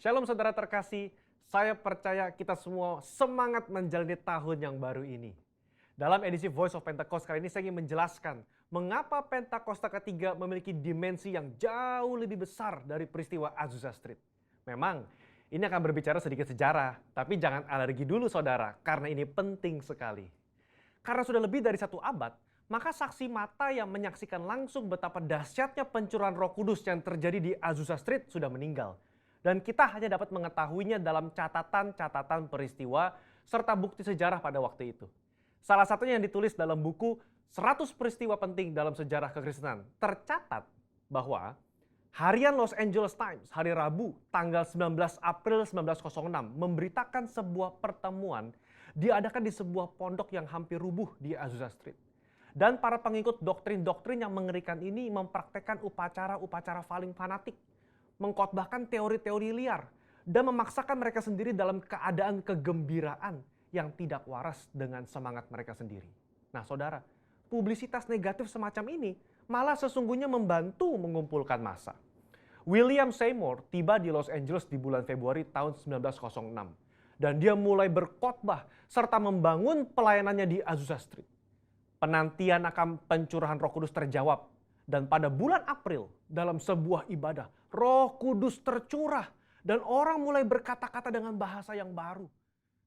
Shalom saudara terkasih, saya percaya kita semua semangat menjalani tahun yang baru ini. Dalam edisi Voice of Pentecost kali ini saya ingin menjelaskan mengapa Pentakosta ketiga memiliki dimensi yang jauh lebih besar dari peristiwa Azusa Street. Memang ini akan berbicara sedikit sejarah, tapi jangan alergi dulu saudara, karena ini penting sekali. Karena sudah lebih dari 1 abad, maka saksi mata yang menyaksikan langsung betapa dahsyatnya pencurahan Roh Kudus yang terjadi di Azusa Street sudah meninggal. Dan kita hanya dapat mengetahuinya dalam catatan-catatan peristiwa serta bukti sejarah pada waktu itu. Salah satunya yang ditulis dalam buku 100 peristiwa penting dalam sejarah kekristenan. Tercatat bahwa harian Los Angeles Times hari Rabu tanggal 19 April 1906 memberitakan sebuah pertemuan diadakan di sebuah pondok yang hampir rubuh di Azusa Street. Dan para pengikut doktrin-doktrin yang mengerikan ini mempraktekkan upacara-upacara paling fanatik, mengkhotbahkan teori-teori liar, dan memaksakan mereka sendiri dalam keadaan kegembiraan yang tidak waras dengan semangat mereka sendiri. Nah saudara, publisitas negatif semacam ini malah sesungguhnya membantu mengumpulkan massa. William Seymour tiba di Los Angeles di bulan Februari tahun 1906. Dan dia mulai berkhotbah serta membangun pelayanannya di Azusa Street. Penantian akan pencurahan Roh Kudus terjawab. Dan pada bulan April, dalam sebuah ibadah, Roh Kudus tercurah dan orang mulai berkata-kata dengan bahasa yang baru.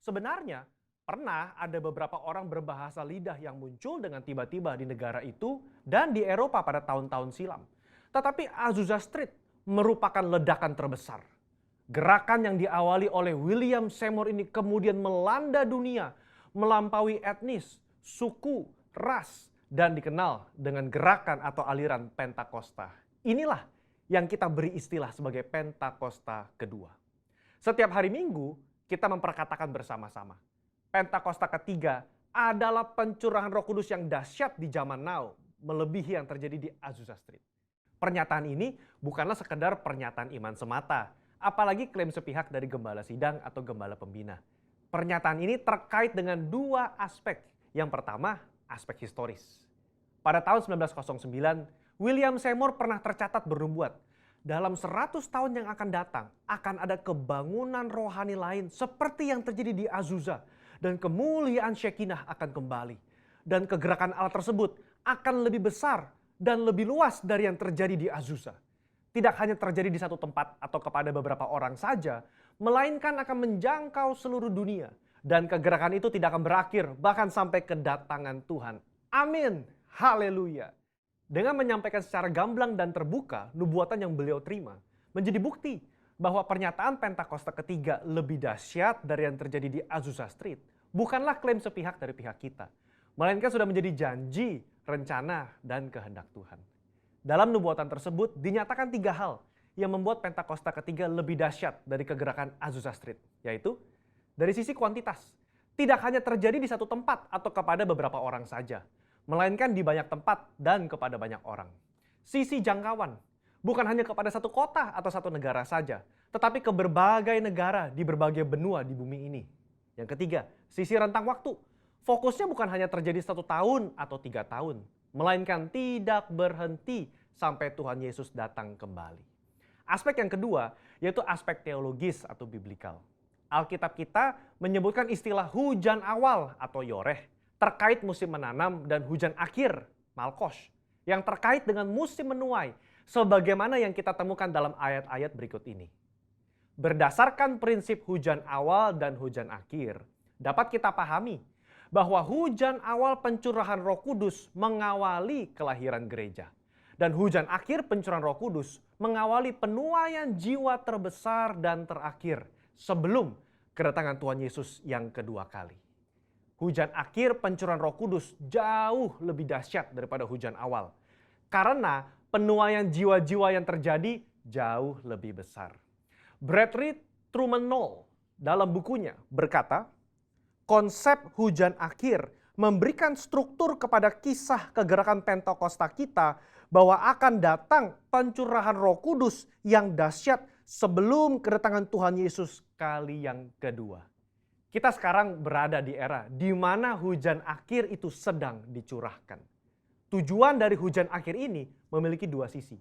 Sebenarnya, pernah ada beberapa orang berbahasa lidah yang muncul dengan tiba-tiba di negara itu dan di Eropa pada tahun-tahun silam. Tetapi Azusa Street merupakan ledakan terbesar. Gerakan yang diawali oleh William Seymour ini kemudian melanda dunia, melampaui etnis, suku, ras, dan dikenal dengan gerakan atau aliran Pentakosta. Inilah yang kita beri istilah sebagai Pentakosta kedua. Setiap hari Minggu kita memperkatakan bersama-sama. Pentakosta ketiga adalah pencurahan Roh Kudus yang dahsyat di zaman now, melebihi yang terjadi di Azusa Street. Pernyataan ini bukanlah sekedar pernyataan iman semata, apalagi klaim sepihak dari gembala sidang atau gembala pembina. Pernyataan ini terkait dengan 2 aspek. Yang pertama, aspek historis. Pada tahun 1909, William Seymour pernah tercatat bernubuat, dalam 100 tahun yang akan datang, akan ada kebangunan rohani lain seperti yang terjadi di Azusa, dan kemuliaan Shekinah akan kembali. Dan kegerakan Allah tersebut akan lebih besar dan lebih luas dari yang terjadi di Azusa. Tidak hanya terjadi di satu tempat atau kepada beberapa orang saja, melainkan akan menjangkau seluruh dunia. Dan kegerakan itu tidak akan berakhir, bahkan sampai kedatangan Tuhan. Amin. Haleluya. Dengan menyampaikan secara gamblang dan terbuka nubuatan yang beliau terima, menjadi bukti bahwa pernyataan Pentakosta ketiga lebih dahsyat dari yang terjadi di Azusa Street bukanlah klaim sepihak dari pihak kita, melainkan sudah menjadi janji, rencana, dan kehendak Tuhan. Dalam nubuatan tersebut dinyatakan 3 hal yang membuat Pentakosta ketiga lebih dahsyat dari kegerakan Azusa Street, yaitu dari sisi kuantitas, tidak hanya terjadi di satu tempat atau kepada beberapa orang saja, melainkan di banyak tempat dan kepada banyak orang. Sisi jangkauan, bukan hanya kepada satu kota atau satu negara saja, tetapi ke berbagai negara di berbagai benua di bumi ini. Yang ketiga, sisi rentang waktu. Fokusnya bukan hanya terjadi 1 tahun atau 3 tahun, melainkan tidak berhenti sampai Tuhan Yesus datang kembali. Aspek yang kedua, yaitu aspek teologis atau biblikal. Alkitab kita menyebutkan istilah hujan awal atau yoreh terkait musim menanam dan hujan akhir, malkos, yang terkait dengan musim menuai, sebagaimana yang kita temukan dalam ayat-ayat berikut ini. Berdasarkan prinsip hujan awal dan hujan akhir, dapat kita pahami bahwa hujan awal pencurahan Roh Kudus mengawali kelahiran gereja. Dan hujan akhir pencurahan Roh Kudus mengawali penuaian jiwa terbesar dan terakhir sebelum kedatangan Tuhan Yesus yang kedua kali. Hujan akhir pencurahan Roh Kudus jauh lebih dahsyat daripada hujan awal. Karena penuaian jiwa-jiwa yang terjadi jauh lebih besar. Bradley Truman Knoll dalam bukunya berkata, konsep hujan akhir memberikan struktur kepada kisah kegerakan Pentakosta kita bahwa akan datang pencurahan Roh Kudus yang dahsyat sebelum kedatangan Tuhan Yesus kali yang kedua. Kita sekarang berada di era di mana hujan akhir itu sedang dicurahkan. Tujuan dari hujan akhir ini memiliki 2 sisi,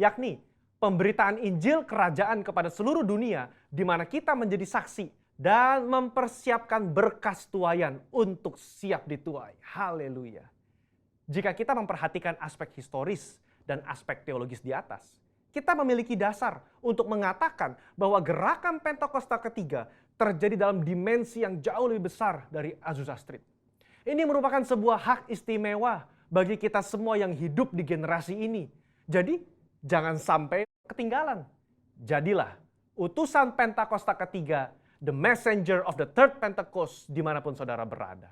yakni pemberitaan Injil Kerajaan kepada seluruh dunia, di mana kita menjadi saksi dan mempersiapkan berkas tuaian untuk siap dituai. Haleluya. Jika kita memperhatikan aspek historis dan aspek teologis di atas, kita memiliki dasar untuk mengatakan bahwa gerakan Pentakosta ketiga terjadi dalam dimensi yang jauh lebih besar dari Azusa Street. Ini merupakan sebuah hak istimewa bagi kita semua yang hidup di generasi ini. Jadi, jangan sampai ketinggalan. Jadilah utusan Pentakosta ketiga, the messenger of the third Pentecost, dimanapun saudara berada.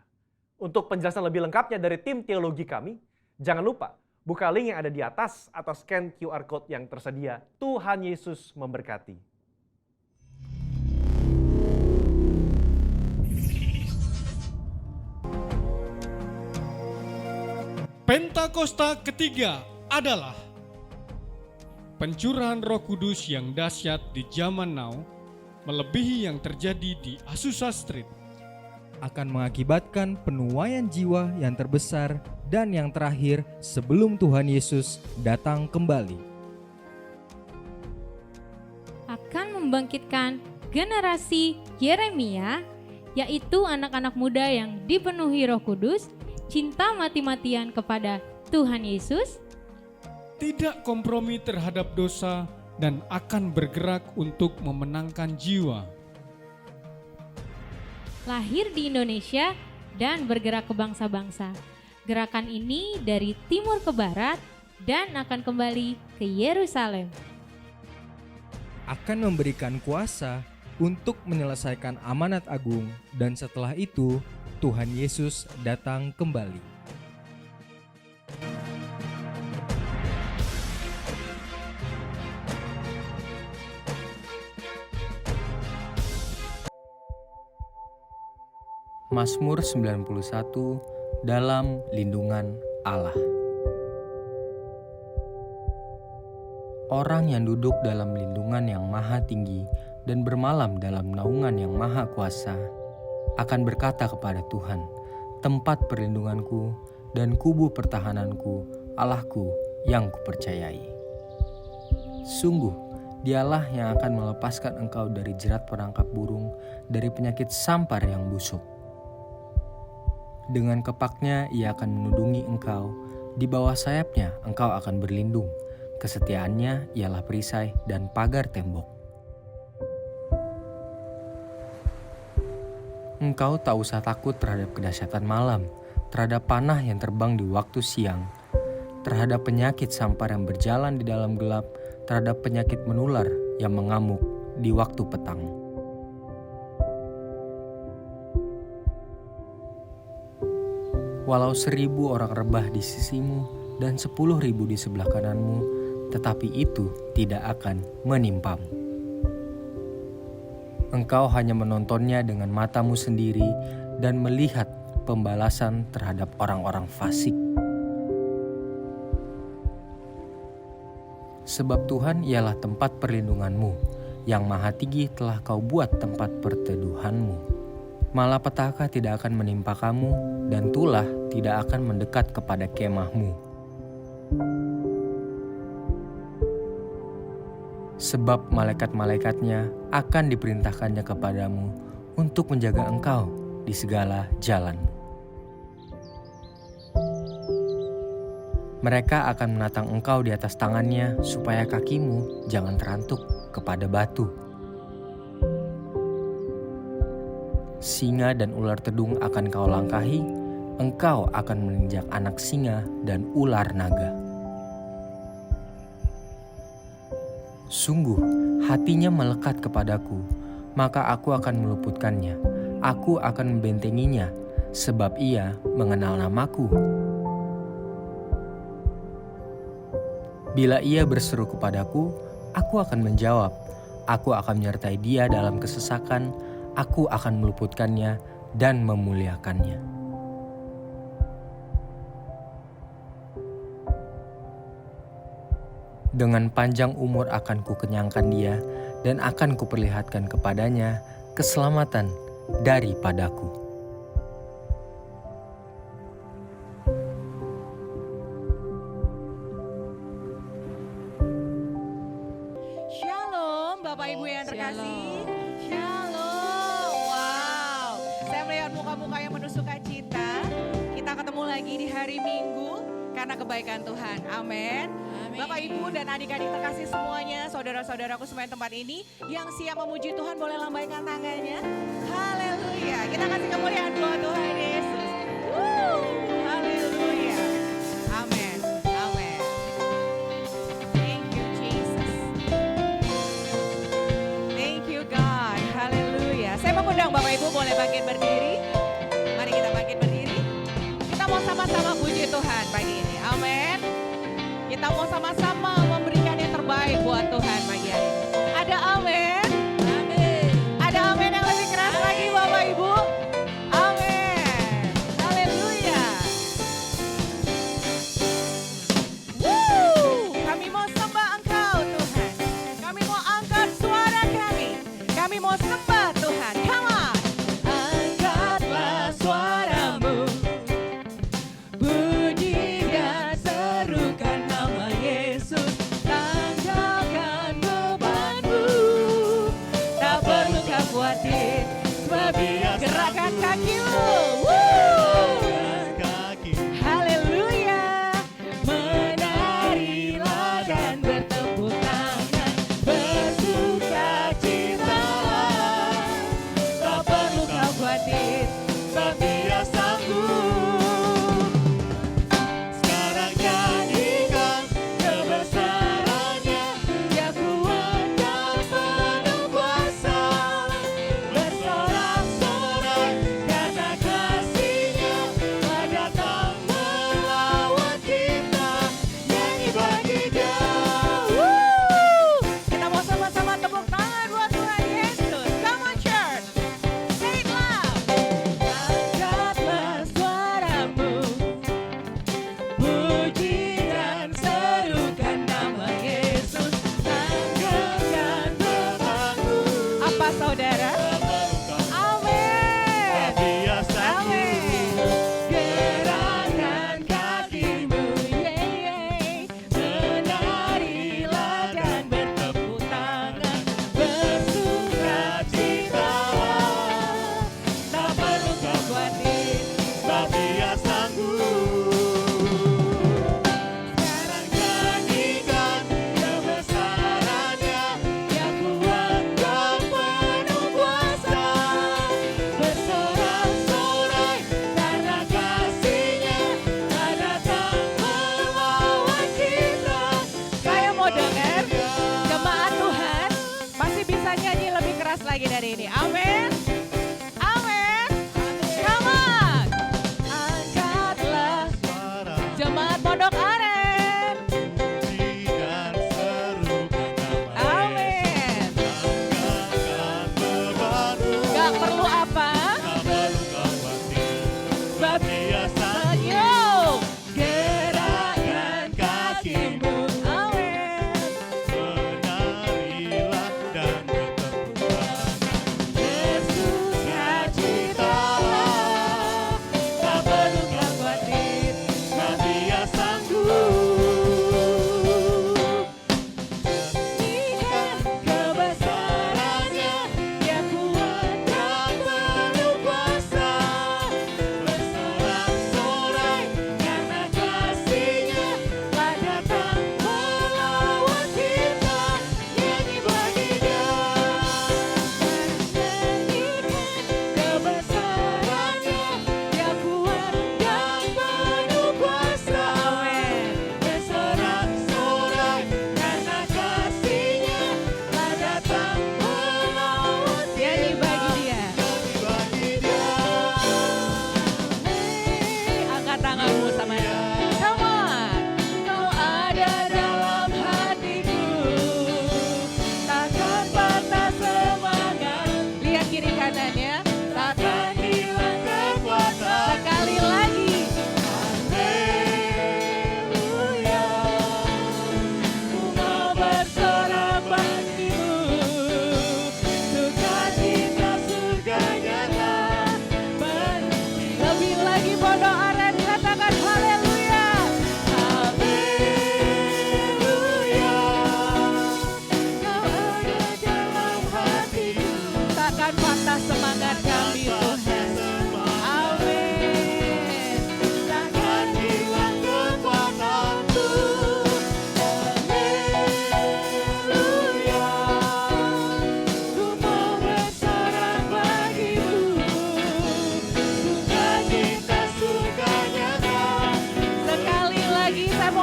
Untuk penjelasan lebih lengkapnya dari tim teologi kami, jangan lupa buka link yang ada di atas atau scan QR Code yang tersedia. Tuhan Yesus memberkati. Pentakosta ketiga adalah pencurahan Roh Kudus yang dahsyat di zaman now, melebihi yang terjadi di Azusa Street. Akan mengakibatkan penuaian jiwa yang terbesar dan yang terakhir sebelum Tuhan Yesus datang kembali. Akan membangkitkan generasi Yeremia, yaitu anak-anak muda yang dipenuhi Roh Kudus, cinta mati-matian kepada Tuhan Yesus, Tidak kompromi terhadap dosa dan akan bergerak untuk memenangkan jiwa. lahir di Indonesia dan bergerak ke bangsa-bangsa. Gerakan ini dari timur ke barat dan akan kembali ke Yerusalem. Akan memberikan kuasa untuk menyelesaikan amanat agung, dan setelah itu Tuhan Yesus datang kembali. Mazmur 91 dalam lindungan Allah. Orang yang duduk dalam lindungan yang maha tinggi dan bermalam dalam naungan yang maha kuasa akan berkata kepada Tuhan, tempat perlindunganku dan kubu pertahananku, Allahku yang kupercayai. Sungguh, dialah yang akan melepaskan engkau dari jerat perangkap burung, dari penyakit sampar yang busuk. Dengan kepaknya ia akan menudungi engkau, di bawah sayapnya engkau akan berlindung. Kesetiaannya ialah perisai dan pagar tembok. Engkau tak usah takut terhadap kedahsyatan malam, terhadap panah yang terbang di waktu siang, terhadap penyakit sampar yang berjalan di dalam gelap, terhadap penyakit menular yang mengamuk di waktu petang. Walau 1.000 orang rebah di sisimu dan 10.000 di sebelah kananmu, tetapi itu tidak akan menimpamu. Engkau hanya menontonnya dengan matamu sendiri dan melihat pembalasan terhadap orang-orang fasik. Sebab Tuhan ialah tempat perlindunganmu, yang maha tinggi telah kau buat tempat perteduhanmu. Malapetaka tidak akan menimpa kamu, dan tulah tidak akan mendekat kepada kemahmu. Sebab malaikat-malaikatnya akan diperintahkannya kepadamu untuk menjaga engkau di segala jalanmu. Mereka akan menatang engkau di atas tangannya supaya kakimu jangan terantuk kepada batu. Singa dan ular tedung akan kau langkahi, engkau akan menginjak anak singa dan ular naga. Sungguh, hatinya melekat kepadaku, maka aku akan meluputkannya. Aku akan membentenginya, sebab ia mengenal namaku. Bila ia berseru kepadaku, aku akan menjawab. Aku akan menyertai dia dalam kesesakan. Aku akan meluputkannya dan memuliakannya. Dengan panjang umur akan kukenyangkan dia, dan akan kuperlihatkan kepadanya keselamatan daripadaku. Ibu yang terkasih. Shalom. Wow. Saya melihat muka-muka yang penuh sukacita. Kita ketemu lagi di hari Minggu karena kebaikan Tuhan. Amin. Bapak, Ibu, dan adik-adik terkasih semuanya, saudara-saudaraku semua yang tempat ini, yang siap memuji Tuhan boleh lambaikan tangannya. Haleluya. Kita kasih kemuliaan buat Tuhan Yesus. Haleluya. Amin. Amin. Thank you Jesus. Thank you God. Haleluya. Saya mengundang Bapak Ibu boleh bangkit berdiri. Mari kita bangkit berdiri. Kita mau sama-sama puji Tuhan pagi ini. Amin. Kita mau sama-sama memberikan yang terbaik buat Tuhan pagi hari ini. Ada amin? Amin. Ada amin yang lebih keras lagi Bapak Ibu? Amin. Haleluya. Kami mau sembah Engkau Tuhan. Kami mau angkat suara kami. Kami mau sembah Tuhan. Come on. Angkatlah suaramu. Puji dan serukan nama Yesus. Tanggalkan bebanmu. Tak perlu kau khawatir. Sebab Dia gerakan kakimu. Haleluya. Menarilah dan bertepuk tangan. Bersukacitalah. Tak perlu kau khawatir. Sebab Dia sanggup. Sekarang nyanyikan kebesarannya. Dia kuat dan penuh kuasa. Bersorak-sorai karena kasih-Nya telah datang melawan kita. Nyanyi bagi Dia. Kita mau sama-sama tepuk tangan buat Tuhan Yesus. Come on church. Say it loud. Angkatlah suaramu. Puji dan serukan nama Yesus. Tanggalkan bebanmu. Apa saudara? Amin. Amin. Gerakkan kakimu. Menarilah dan bertepuk tangan. Bersukacitalah. Tak perlu kau khawatir. Sebab Dia sanggup. Sekarang nyanyikan kebesarannya. Dia kuat dan penuh kuasa. Bersorak-sorai karena kasih-Nya telah datang melawan kita. Saya mau dengar jemaat Tuhan pasti bisa nyanyi lebih keras lagi dari ini. Amin. Amin. Come on. Angkatlah jemaat Pondok Aren. Amin. Gak perlu apa? Sebab Dia sanggup. Gerakkan kakimu. Amin.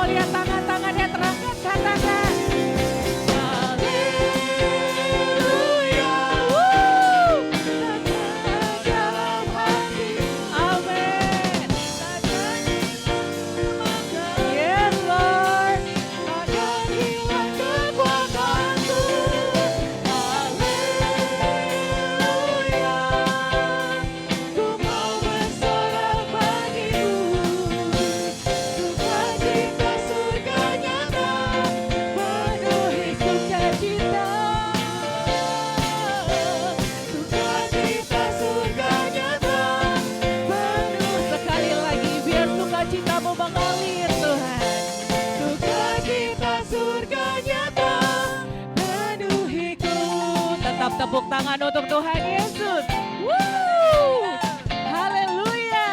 lihat tangan-tangannya terangkat, katakan. Haleluya. Dalam hati. Amin. Yes, Lord. Akan hilang kekuatanku. Haleluya. Ku mau bersorak bagimu. Sukacita surga nyata, penuhi sukacita. Sukacita surga nyata, penuh sekali lagi biar sukacitamu mengalir Tuhan. Sukacita surga nyata, penuhiku. Tetap tepuk tangan untuk Tuhan Yesus. Woo! Haleluya.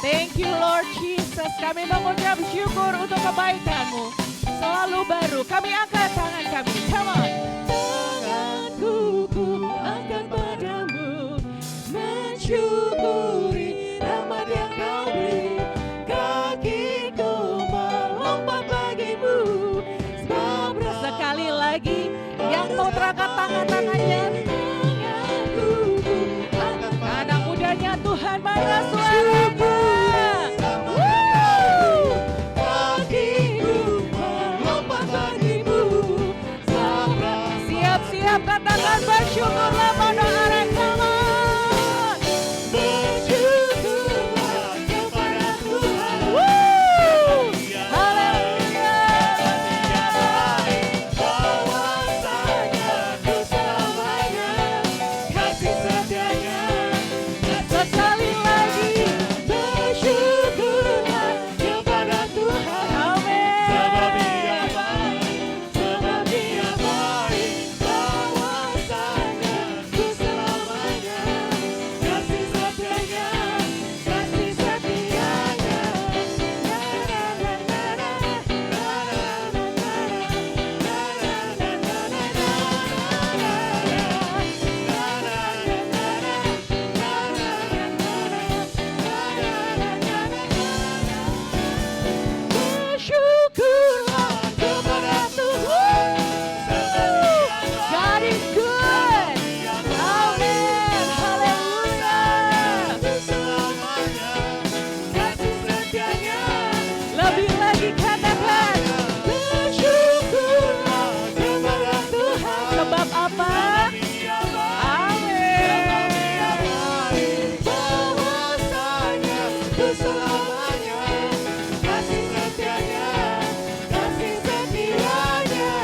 Thank you Lord Jesus. Kami mengucap syukur untuk kebaikan-Mu. Selalu baru. Kami angkat tangan kami. Come on. Tanganku ku angkat padamu. Mensyukuri rahmat yang Kau beri. Kakiku melompat bagimu. Sebab sekali lagi yang mau terangkat tangan-tangannya. Tanganku ku angkat anak mudanya Tuhan, mana suaranya? Kakiku melompat bagimu. Siap-siap katakan bersyukurlah pada hari Tuhan. Bersyukurlah kepada Tuhan. Haleluya. Bahwasanya Ku selamanya kasih setianya. Sekali lagi bersyukurlah kepada Tuhan. Amin. Sebab Dia baik, sebab Dia baik. Bahwasanya Ku selamanya kasih setianya, kasih setianya. Bersyukurlah kepada Tuhan. God is good. Amin. Haleluya. Kasih setianya. Lebih lagi katakan bersyukurlah kepada Tuhan. Sebab apa? Amin. Bahwasanya Ku selamanya kasih setianya, kasih setianya.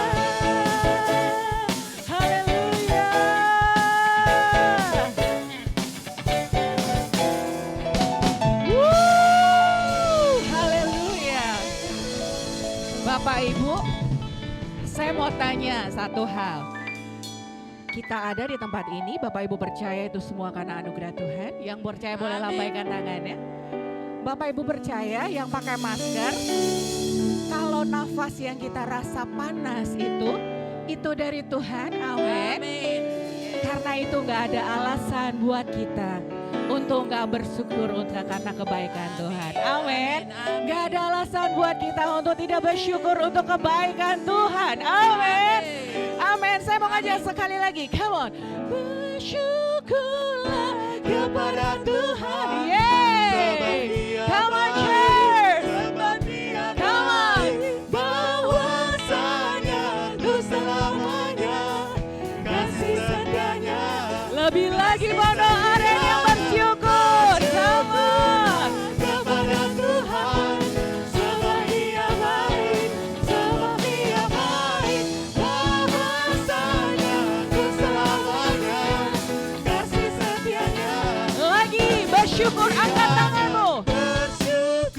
Haleluya. Haleluya. Bapak Ibu, saya mau tanya satu hal. Kita ada di tempat ini, Bapak Ibu percaya itu semua karena anugerah Tuhan? Yang percaya boleh lambaikan tangannya. Bapak Ibu percaya yang pakai masker, kalau nafas yang kita rasa panas itu dari Tuhan, amin. Karena itu gak ada alasan buat kita untuk gak bersyukur untuk karena kebaikan Tuhan, amin. Gak ada alasan buat kita untuk tidak bersyukur untuk kebaikan Tuhan, amin. Amin. Saya mau ngajak sekali lagi, come on. Bersyukurlah kepada Tuhan, yeay. Come on church, come on. Bahwasanya Ku selamanya kasih setianya. Lebih lagi pada aren yang bersyukur, come on. Kepada Tuhan, sebab Dia baik, sebab Dia baik. Bahwasanya Ku selamanya kasih setianya. Lagi bersyukur, angkat tanganmu. Bersyukur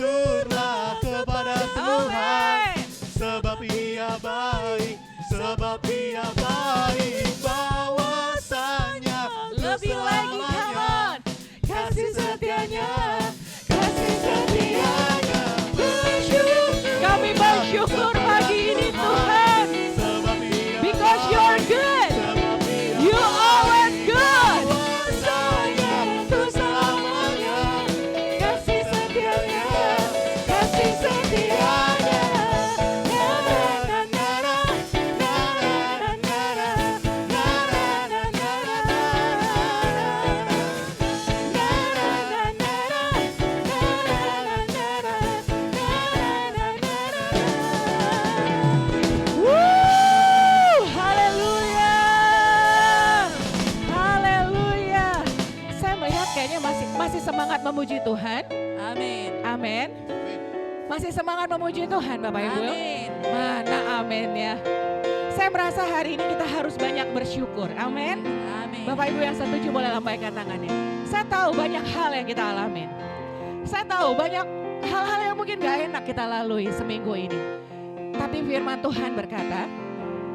Amin. Masih semangat memuji Tuhan Bapak Ibu? Amin. Mana amin ya. Saya merasa hari ini kita harus banyak bersyukur. Amin. Amin. Bapak Ibu yang setuju boleh lambaikan tangannya. Saya tahu banyak hal yang kita alamin. Saya tahu banyak hal-hal yang mungkin gak enak kita lalui seminggu ini. Tapi firman Tuhan berkata,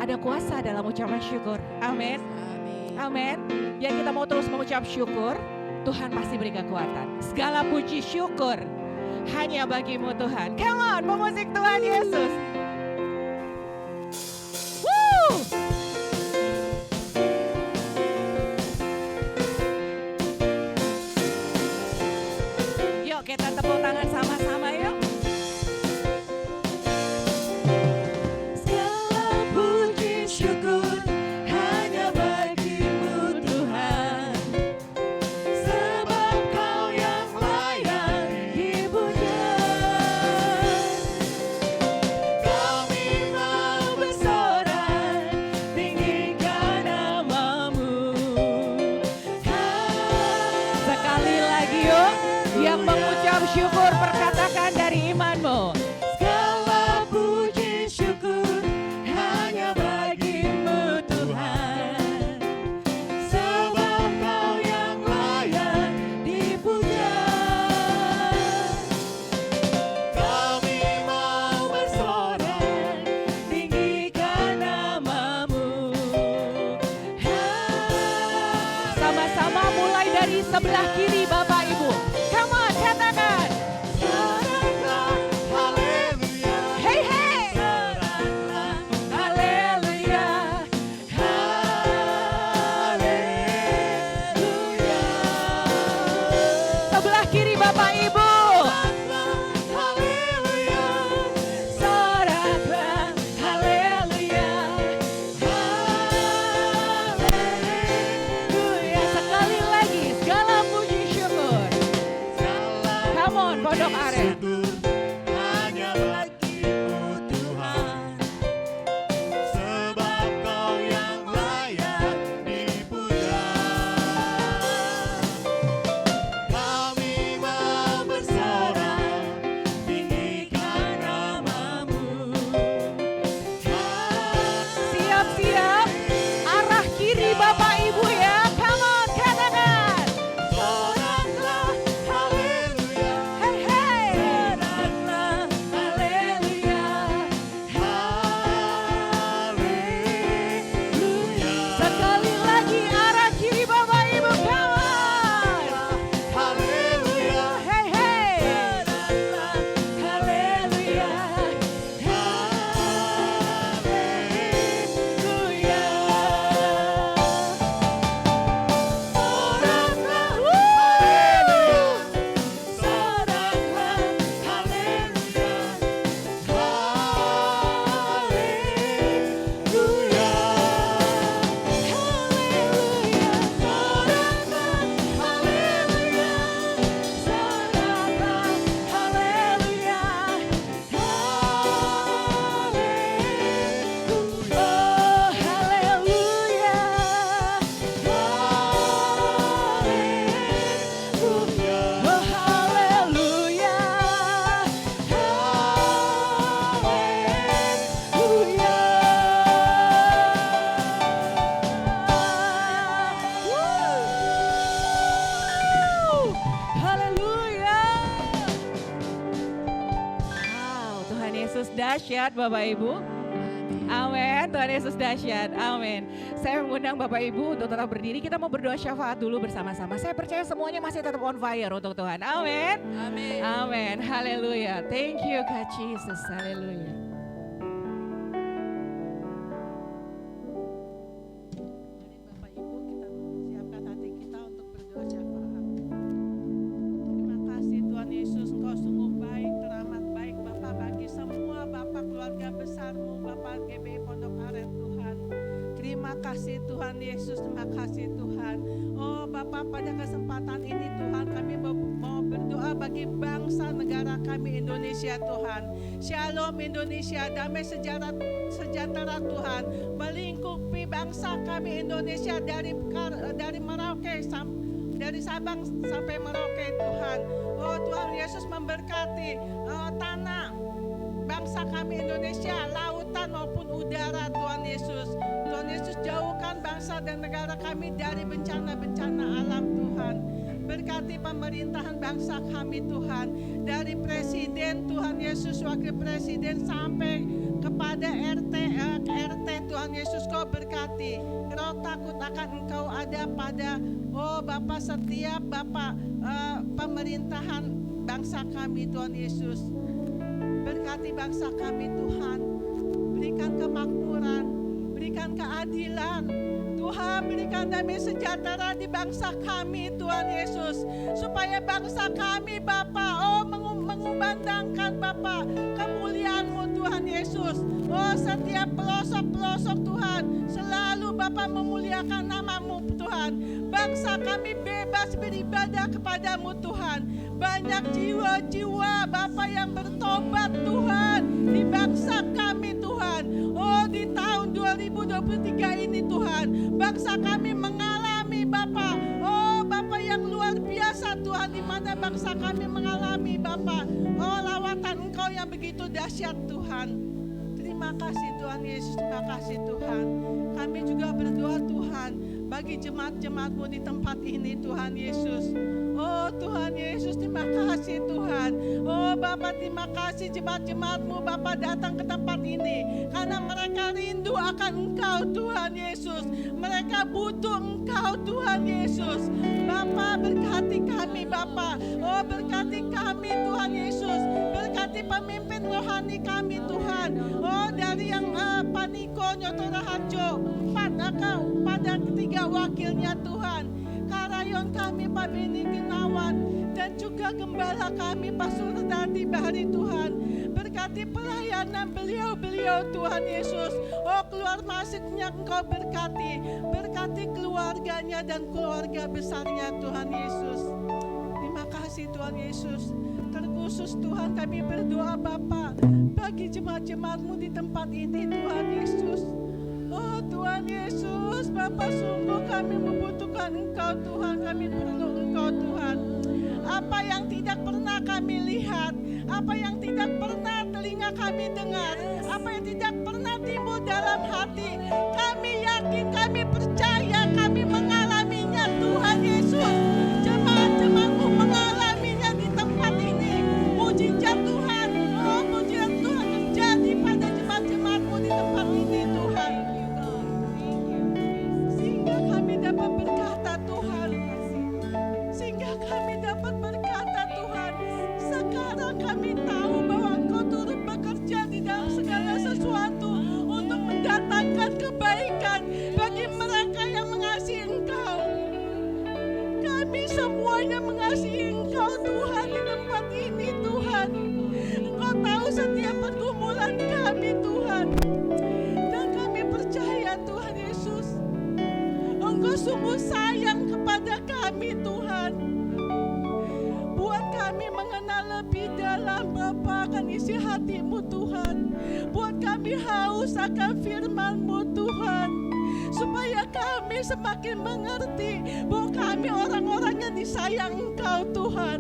ada kuasa dalam ucapan syukur. Amin. Amin. Amin. Ya kita mau terus mengucap syukur, Tuhan pasti beri kekuatan. Segala puji syukur hanya bagimu Tuhan. Come on, pemusik Tuhan Yesus. Woo! Yuk kita tepuk tangan sama-sama yuk. Segala puji syukur hanya bagimu Tuhan, sebab Kau yang layak dipuja. Kami mau bersorak tinggikan namamu. Sekali lagi yuk, yang mengucap syukur perkatakan dari imanmu. Segala puji syukur hanya bagimu Tuhan, sebab Kau yang layak dipuja. Kami mau bersorak tinggikan namamu. Sama-sama mulai dari sebelah kiri Bapak Ibu. Come on, katakan. Soraklah, haleluya. Hey, hey. Soraklah, haleluya. Haleluya. Sebelah kiri Bapak Ibu. Haleluya. Soraklah, haleluya. Haleluya. Sekali lagi, segala puji syukur. Come on, Pondok Aren. Hanya bagimu Tuhan, sebab Kau yang layak dipuja. Kami mau bersorak tinggikan namamu. Siap-siap, arah kiri Bapak Ibu ya. Come on, katakan. Soraklah, haleluya. Hey, hey. Soraklah, haleluya. Haleluya. Sekali lagi arah kiri Bapak Ibu. Come on. Haleluya. Hey, hey. Haleluya. Tuhan Yesus dahsyat Bapak Ibu. Amin. Tuhan Yesus dahsyat. Amin. Saya mengundang Bapak Ibu untuk tetap berdiri. Kita mau berdoa syafaat dulu bersama-sama. Saya percaya semuanya masih tetap on fire untuk Tuhan. Amin. Amin. Amin. Haleluya. Thank you God Jesus. Haleluya. Mari Bapak Ibu kita siapkan hati kita untuk berdoa syafaat. Terima kasih Tuhan Yesus, Engkau sungguh baik, teramat baik Bapak bagi semua Bapak keluarga besarmu, Bapak GBI Pondok Aren Tuhan. Terima kasih Tuhan Yesus, terima kasih Tuhan. Oh Bapak, pada kesempatan ini Tuhan kami mau berdoa bagi bangsa negara kami Indonesia Tuhan. Shalom Indonesia, damai sejahtera Tuhan melingkupi bangsa kami Indonesia dari Merauke dari Sabang sampai Merauke Tuhan. Oh Tuhan Yesus memberkati tanah bangsa kami Indonesia, lautan maupun udara Tuhan Yesus. Tuhan Yesus jauhkan bangsa dan negara kami dari bencana-bencana alam Tuhan. Berkati pemerintahan bangsa kami Tuhan, dari presiden Tuhan Yesus, wakil presiden sampai kepada RT Tuhan Yesus Kau berkati. Roh takut akan Engkau ada pada Bapak setiap Bapak pemerintahan bangsa kami Tuhan Yesus. Berkati bangsa kami Tuhan, berikan kemakmuran, berikan keadilan. Tuhan berikan damai sejahtera di bangsa kami Tuhan Yesus, supaya bangsa kami Bapa mengumandangkan Bapa kemuliaan-Mu Tuhan Yesus. Setiap pelosok-pelosok Tuhan selalu Bapa memuliakan nama-Mu Tuhan. Bangsa kami bebas beribadah kepadamu Tuhan. Banyak jiwa-jiwa Bapa yang bertobat Tuhan di bangsa kami Tuhan. Di tahun 2023 ini Tuhan, bangsa kami mengalami Bapa, Bapa yang luar biasa Tuhan, di mana bangsa kami mengalami Bapa, lawatan Engkau yang begitu dahsyat Tuhan. Terima kasih Tuhan Yesus, terima kasih Tuhan. Kami juga berdoa Tuhan bagi jemaat-jemaat-Mu di tempat ini Tuhan Yesus. Oh Tuhan Yesus, terima kasih Tuhan. Oh Bapa, terima kasih jemaat-jemaat-Mu Bapa datang ke tempat ini, karena mereka rindu akan Engkau Tuhan Yesus. Mereka butuh Engkau Tuhan Yesus. Bapa, berkati kami Bapa. Oh berkati kami Tuhan Yesus. Berkati pemimpin rohani kami Tuhan. Oh dari yang Paniko Nyotora Harjo 4 pada ketiga wakilnya Tuhan. Karayon kami Pak Beni Gunawan, dan juga gembala kami Pak Surdati Bahari Tuhan. Berkati pelayanan beliau-beliau Tuhan Yesus. Oh keluar masuknya Engkau berkati. Berkati keluarganya dan keluarga besarnya Tuhan Yesus. Terima kasih Tuhan Yesus. Terkhusus Tuhan kami berdoa Bapa bagi jemaat-jemaat-Mu di tempat ini Tuhan Yesus. Oh Tuhan Yesus, Bapa sungguh kami membutuhkan Engkau Tuhan, kami perlu Engkau Tuhan. Apa yang tidak pernah kami lihat, apa yang tidak pernah telinga kami dengar, apa yang tidak pernah timbul dalam hati, kami yakin, kami percaya, kami mengalaminya Tuhan Yesus. Jemaat-jemaat-Mu mengalaminya di tempat ini. Mujizat Tuhan, oh mujizat Tuhan terjadi pada jemaat-jemaat-Mu di tempat ini Tuhan. Sehingga kami dapat berkata Tuhan, sehingga kami dapat berkata Tuhan, sekarang kami tahu bahwa Engkau turut bekerja di dalam segala sesuatu untuk mendatangkan kebaikan bagi mereka yang mengasihi Engkau. Kami semuanya mengasihi Engkau Tuhan di tempat ini Tuhan. Engkau tahu setiap pergumulan kami Tuhan. Dan kami percaya Tuhan Yesus, Engkau sungguh sayang kepada kami Tuhan. Buat kami mengenal lebih dalam Bapa akan isi hati-Mu Tuhan. Buat kami haus akan firman-Mu Tuhan, supaya kami semakin mengerti bahwa kami orang-orang yang disayang Engkau Tuhan.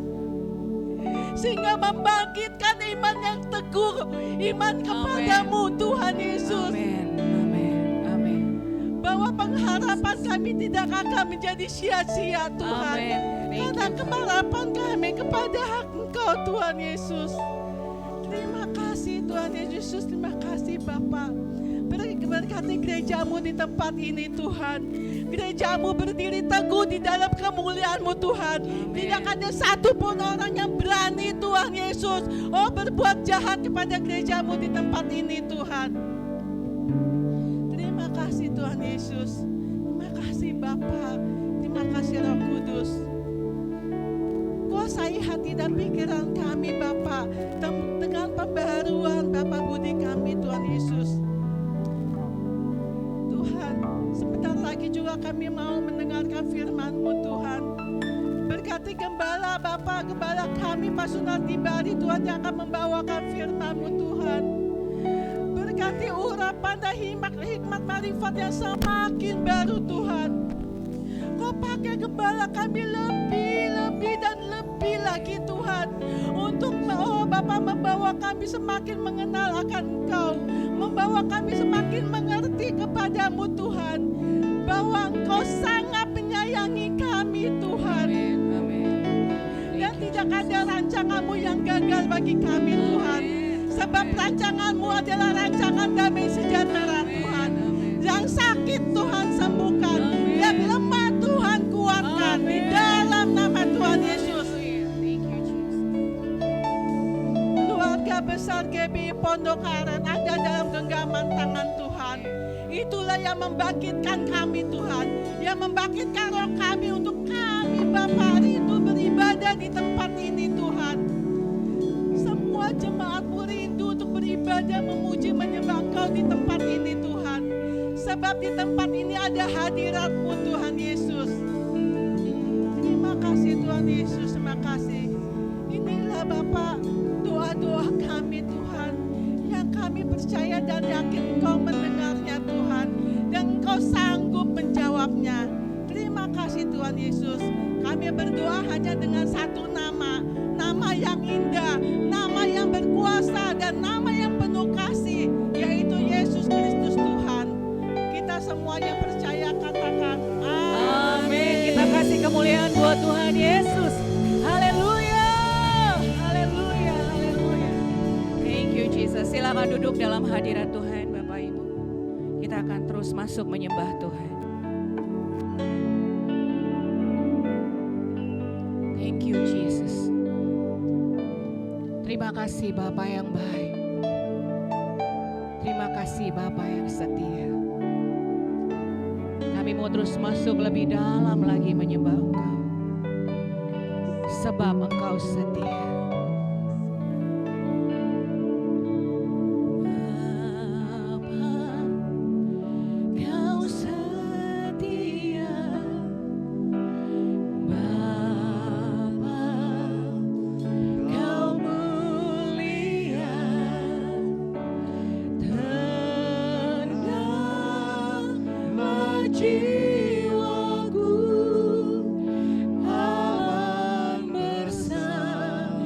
Sehingga membangkitkan iman yang teguh, iman kepadamu Tuhan Yesus. Amin. Bahwa pengharapan kami tidak akan menjadi sia-sia Tuhan. Karena pengharapan kami kepada hak Engkau Tuhan Yesus. Terima kasih Tuhan Yesus, terima kasih Bapa. Berkati gereja-Mu di tempat ini Tuhan. Gereja-Mu berdiri teguh di dalam kemuliaan-Mu Tuhan. Tidak ada satupun orang yang berani Tuhan Yesus berbuat jahat kepada gereja-Mu di tempat ini Tuhan. Terima kasih Tuhan Yesus. Terima kasih Bapa. Terima kasih Roh Kudus. Kuasai hati dan pikiran kami Bapa dengan pembaharuan Bapa budi kami Tuhan Yesus. Tuhan, sebentar lagi juga kami mau mendengarkan firman-Mu Tuhan. Berkati gembala Bapa, gembala kami Pak Sunarti Bari Tuhan yang akan membawakan firman-Mu Tuhan. Berkati urapan dan hikmat marifat yang semakin baru Tuhan. Kau pakai gembala kami lebih dan lebih lagi Tuhan. Untuk Bapa membawa kami semakin mengenal akan Engkau. Membawa kami semakin mengerti kepadamu Tuhan. Bahwa Engkau sangat menyayangi kami Tuhan. Dan tidak ada rancanganmu yang gagal bagi kami Tuhan. Sebab rancanganmu adalah rancangan damai sejahtera Tuhan. Yang sakit Tuhan sembuhkan. Yang lemah Tuhan kuatkan. Di dalam nama Tuhan Yesus. Keluarga besar GBI Pondok Aren ada dalam genggaman tangan Tuhan. Itulah yang membangkitkan kami Tuhan. Yang membangkitkan roh kami untuk kami Bapa rindu beribadah di tempat ini Tuhan. Semua jemaatmu rindu untuk beribadah, memuji, menyembah Engkau di tempat ini Tuhan. Sebab di tempat ini ada hadirat-Mu Tuhan Yesus. Terima kasih Tuhan Yesus, terima kasih. Inilah Bapa doa-doa kami Tuhan. Yang kami percaya dan yakin Engkau mendengarnya Tuhan. Dan Engkau sanggup menjawabnya. Terima kasih Tuhan Yesus. Kami berdoa hanya dengan satu nama. Nama yang indah, nama yang berkuasa, dan nama yang penuh kasih, yaitu Yesus Kristus Tuhan. Kita semuanya percaya katakan Amin. Kita kasih kemuliaan buat Tuhan Yesus. Haleluya. Haleluya. Haleluya. Thank you Jesus. Silakan duduk dalam hadirat Tuhan Bapak Ibu. Kita akan terus masuk menyembah Tuhan. Thank you Jesus. Terima kasih Bapa yang baik. Terima kasih Bapa yang setia. Kami mau terus masuk lebih dalam lagi menyembah Engkau. Sebab Engkau setia. Jiwaku aman bersama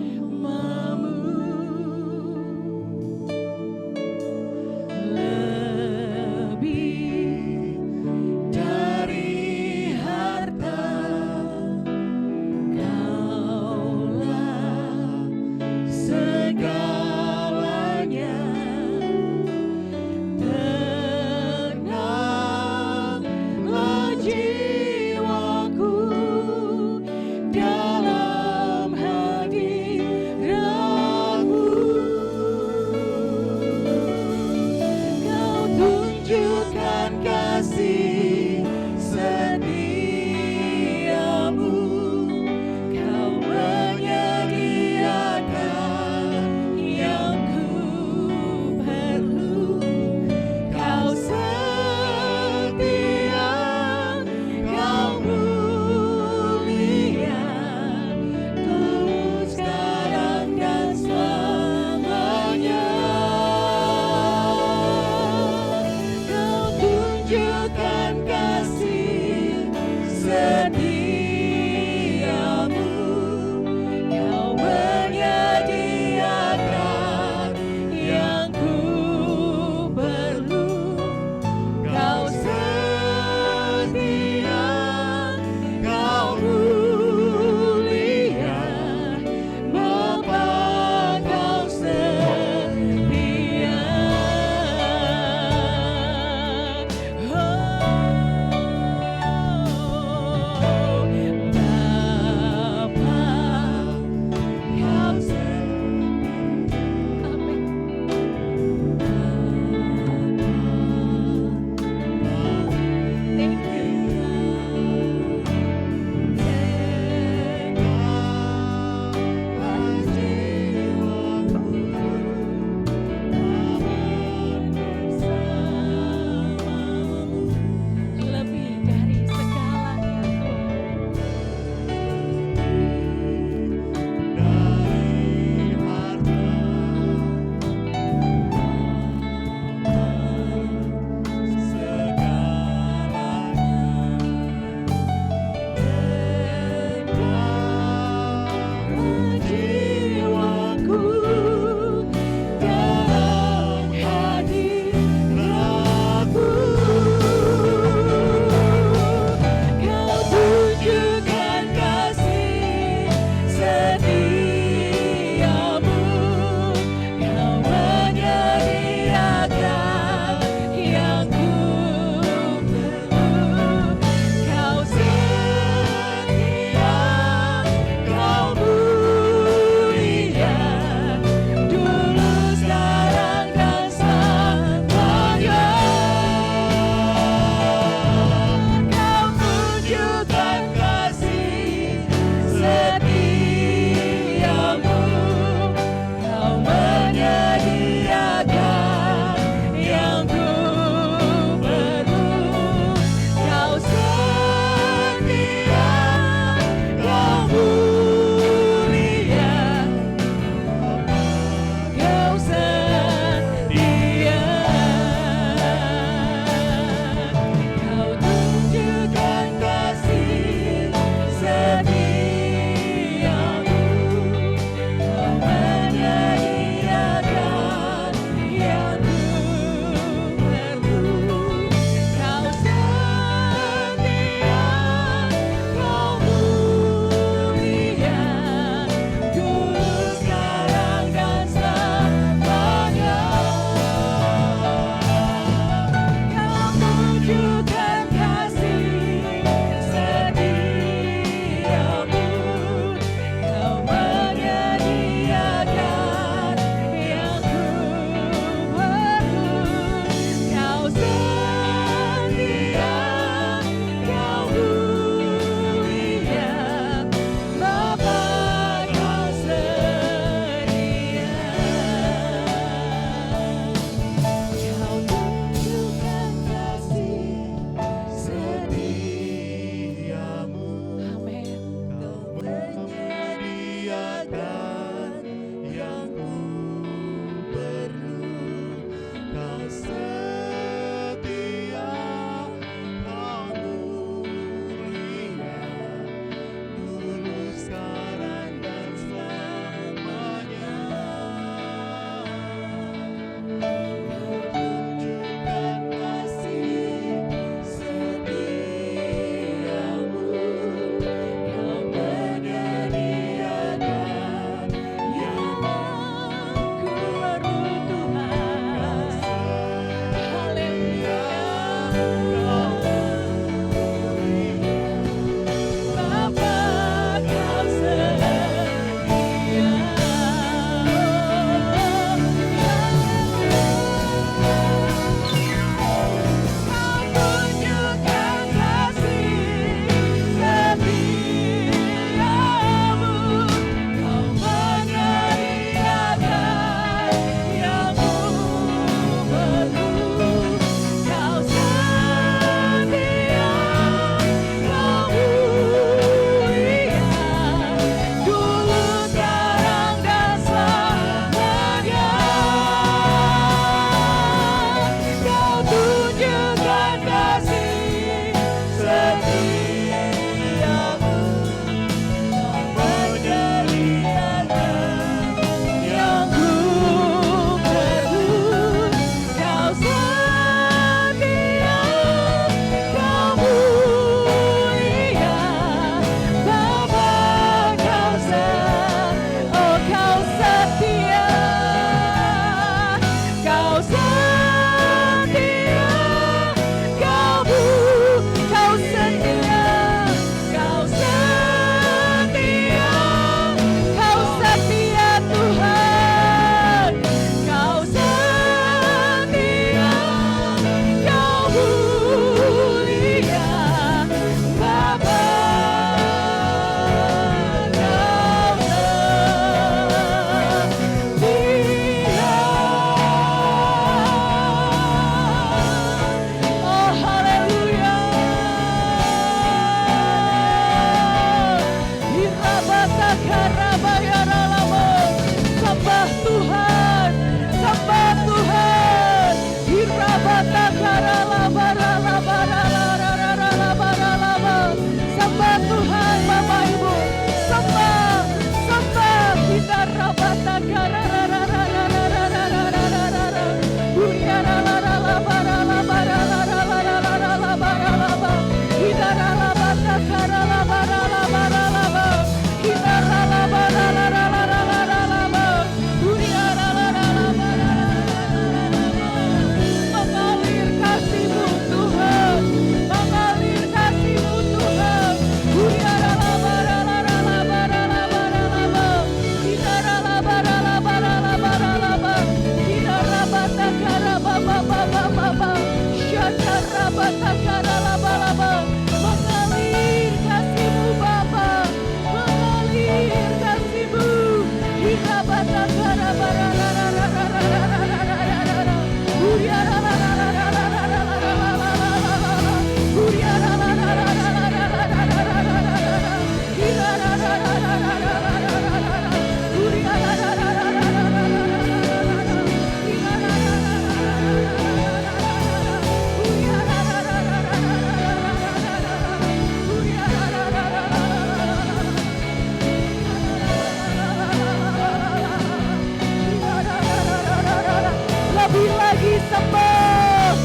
sembah.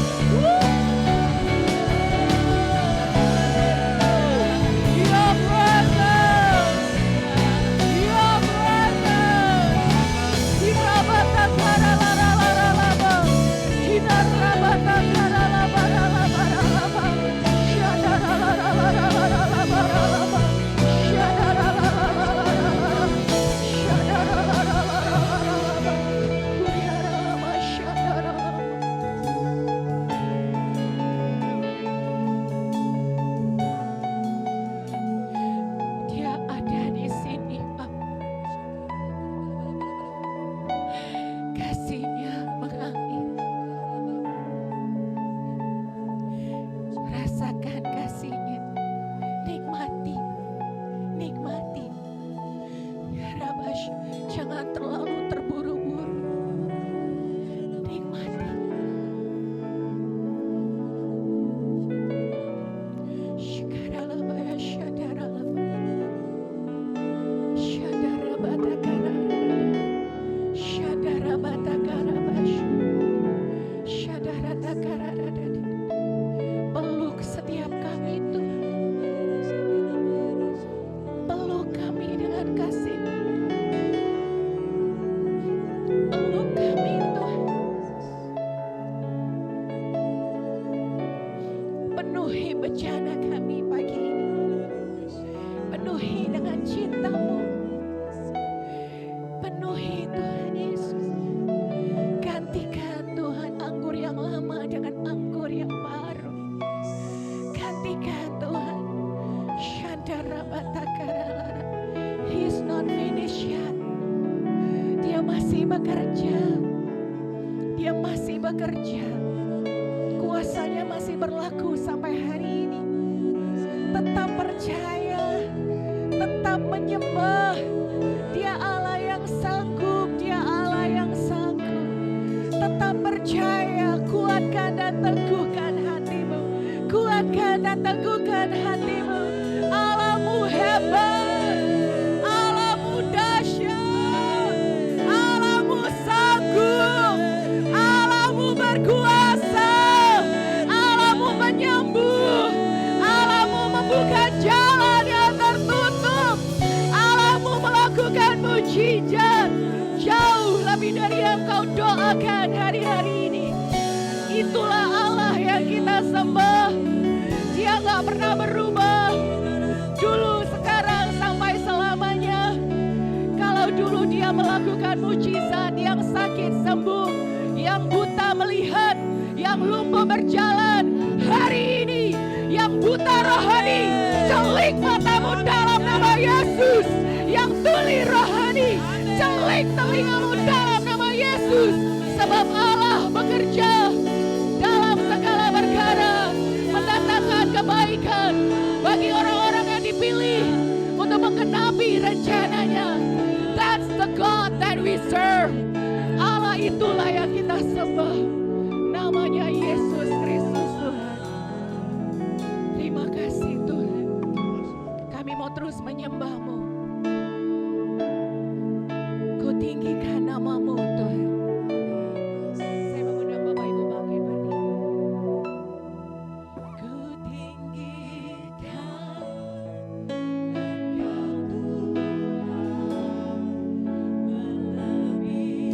Your presence, Your presence. Hirabata kara lara lara laba, hinarabata kara laba laba laba, shadara lara lara lara laba laba, shadara lara lara lara, shadara lara lara lara, kuriara lama shadara lama. Dia ada di sini, Pak. Kasihnya mengalir. Rasakan kasihnya. Nikmati. Nikmati. Ya Rabash, jangan terlalu terburu-buru. Nikmati. Shikaralabaya shadaralaba. Shadarabatakara. Shadarabatakarabash. Shadaratakaradadadi. Peluk setiap kami Tuhan. Peluk kami dengan kasih. Peluk kami Tuhan. Penuhi bejana kami pagi ini. Penuhi dengan cinta-Mu. Penuhi Tuhan Yesus. Gantikan Tuhan anggur yang lama dengan anggur yang baru. Gantikan Tuhan. Shandarabatakalara. He's not finished yet. Dia masih bekerja. Dia masih bekerja. Kuasanya masih berlaku sampai hari ini. Tetap percaya. Tetap menyembah. Dia Allah yang sanggup. Dia Allah yang sanggup. Tetap percaya. Kuatkan dan teguhkan hatimu. Kuatkan dan teguhkan hatimu. Allahmu hebat. Allahmu dahsyat. Allahmu sanggup. Allahmu berkuasa. Allahmu menyembuh. Allahmu membuka jalan yang tertutup. Allahmu melakukan mujizat. Jauh lebih dari yang kau doakan hari-hari ini. Itulah Allah yang kita sembah. Dia gak pernah berubah. Dulu, sekarang, sampai selamanya. Kalau dulu dia melakukan mujizat, yang sakit sembuh, yang buta melihat, yang lumpuh berjalan. Hari ini, yang buta rohani, celik matamu dalam nama Yesus. Yang tuli rohani, celik telingamu dalam nama Yesus. Sebab Allah bekerja dalam segala perkara, mendatangkan kebaikan bagi orang-orang yang dipilih untuk menggenapi rencananya. That's the God that we serve. Allah itulah yang kita sembah. Namanya Yesus Kristus Tuhan. Terima kasih Tuhan. Kami mau terus menyembah-Mu. Ku tinggikan nama-Mu Tuhan. Saya mengundang Bapak Ibu bangkit berdiri. Ku tinggikan Engkau Tuhan, melebihi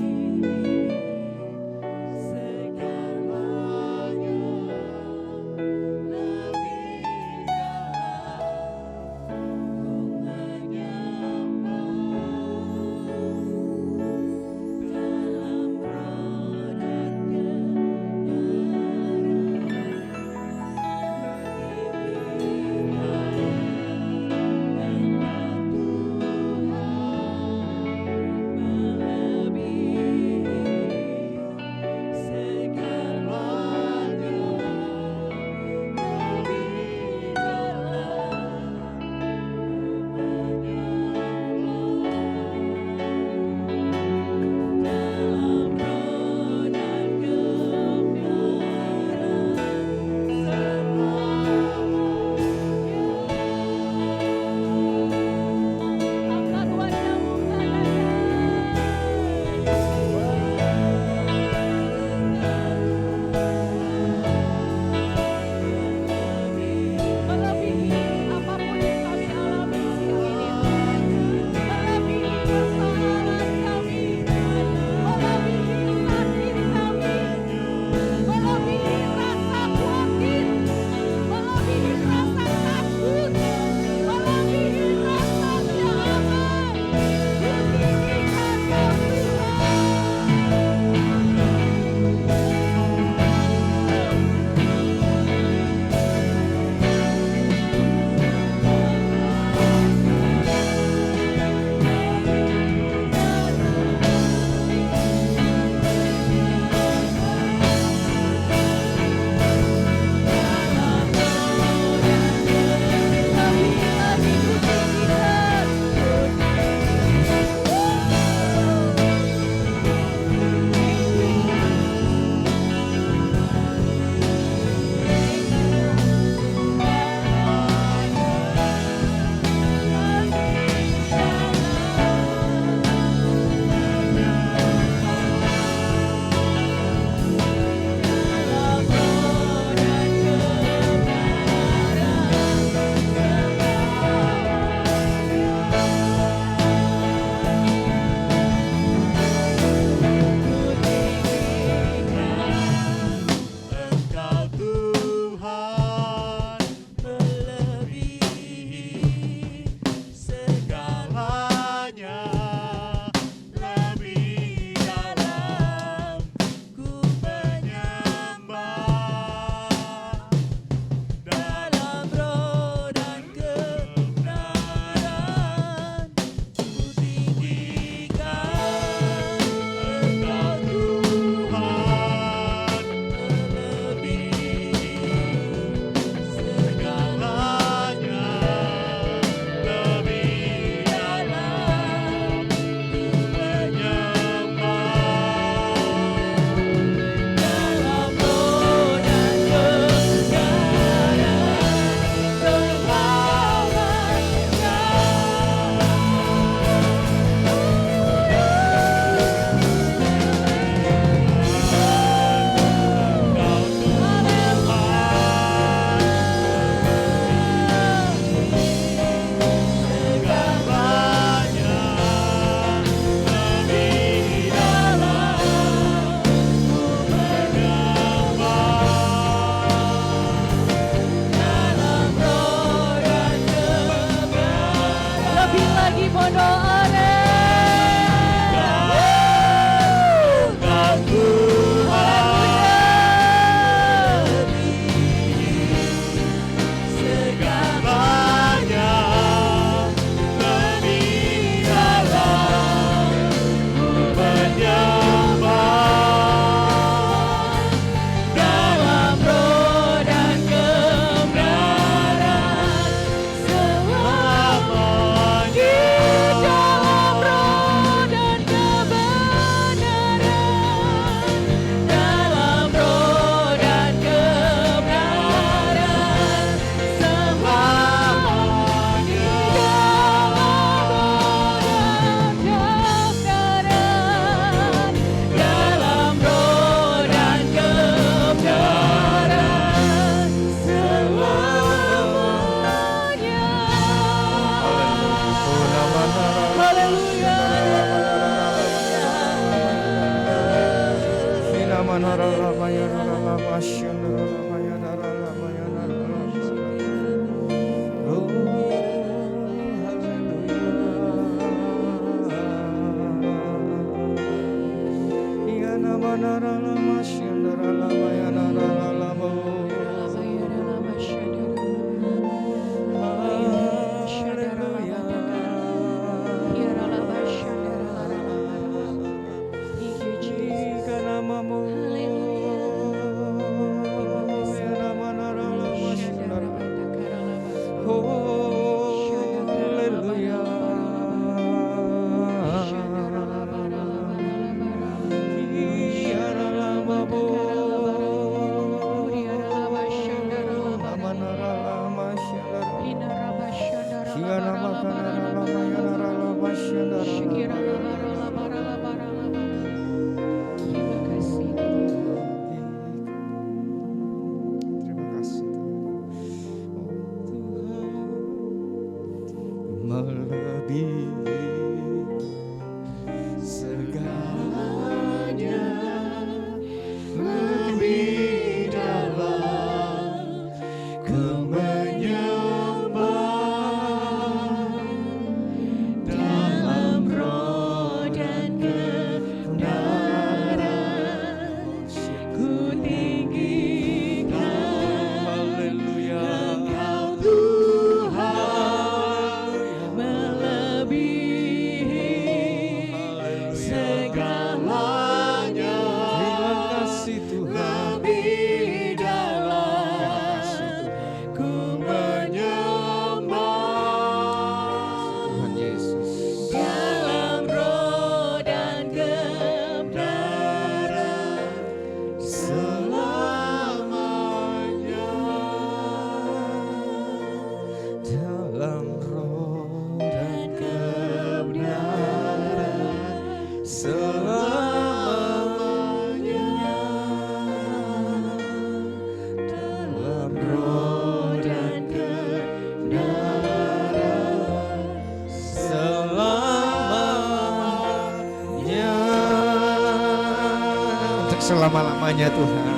selama-lamanya Tuhan.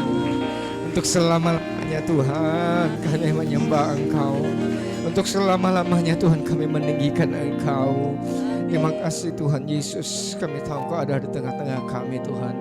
Untuk selama-lamanya Tuhan kami menyembah Engkau. Untuk selama-lamanya Tuhan kami meninggikan Engkau. Terima kasih Tuhan Yesus, kami tahu Kau ada di tengah-tengah kami Tuhan.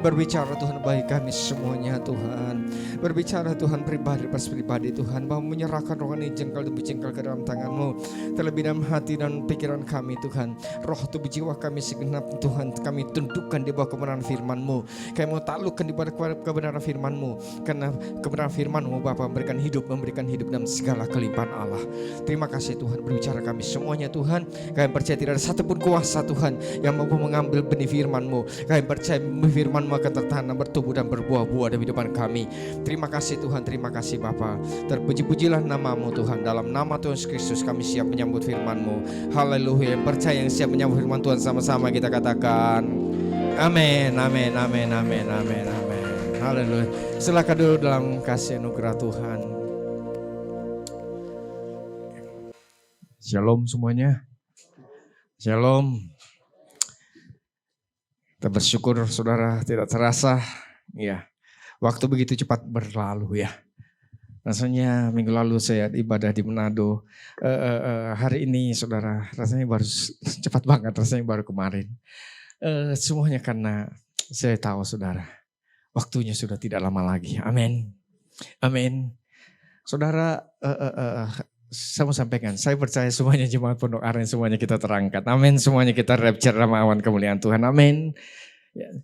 Berbicara Tuhan bagi kami semuanya Tuhan. Berbicara Tuhan pribadi pas pribadi Tuhan, bahwa menyerahkan rohani jengkal demi jengkal ke dalam tangan-Mu, terlebih dalam hati dan pikiran kami Tuhan. Roh tubuh jiwa kami segenap Tuhan kami tundukkan di bawah kebenaran firman-Mu. Kami mau taklukkan di bawah kebenaran firman-Mu, karena kebenaran firman-Mu Bapa memberikan hidup dalam segala kelimpahan Allah. Terima kasih Tuhan, berbicara kami semuanya Tuhan. Kami percaya tidak ada satupun kuasa Tuhan yang mampu mengambil benih firman-Mu. Kami percaya firman-Mu akan tertanam, bertumbuh dan berbuah-buah dalam kehidupan kami. Terima kasih Tuhan, terima kasih Bapa. Terpuji-pujilah nama-Mu Tuhan. Dalam nama Tuhan Yesus Kristus kami siap menyambut firman-Mu. Haleluya. Yang percaya yang siap menyambut firman Tuhan, sama-sama kita katakan amin, amin, amin, amin, amin, amin. Haleluya. Silakan dulu dalam kasih anugerah Tuhan. Shalom semuanya. Shalom. Kita bersyukur saudara, tidak terasa ya, waktu begitu cepat berlalu ya. Rasanya minggu lalu saya ibadah di Manado, hari ini saudara rasanya baru cepat banget, rasanya baru kemarin. Semuanya karena saya tahu saudara, waktunya sudah tidak lama lagi. Amin, amin. Saudara, saya mau sampaikan, saya percaya semuanya jemaat Pondok Aren, semuanya kita terangkat. Amin, semuanya kita rapture dalam awan kemuliaan Tuhan. Amin.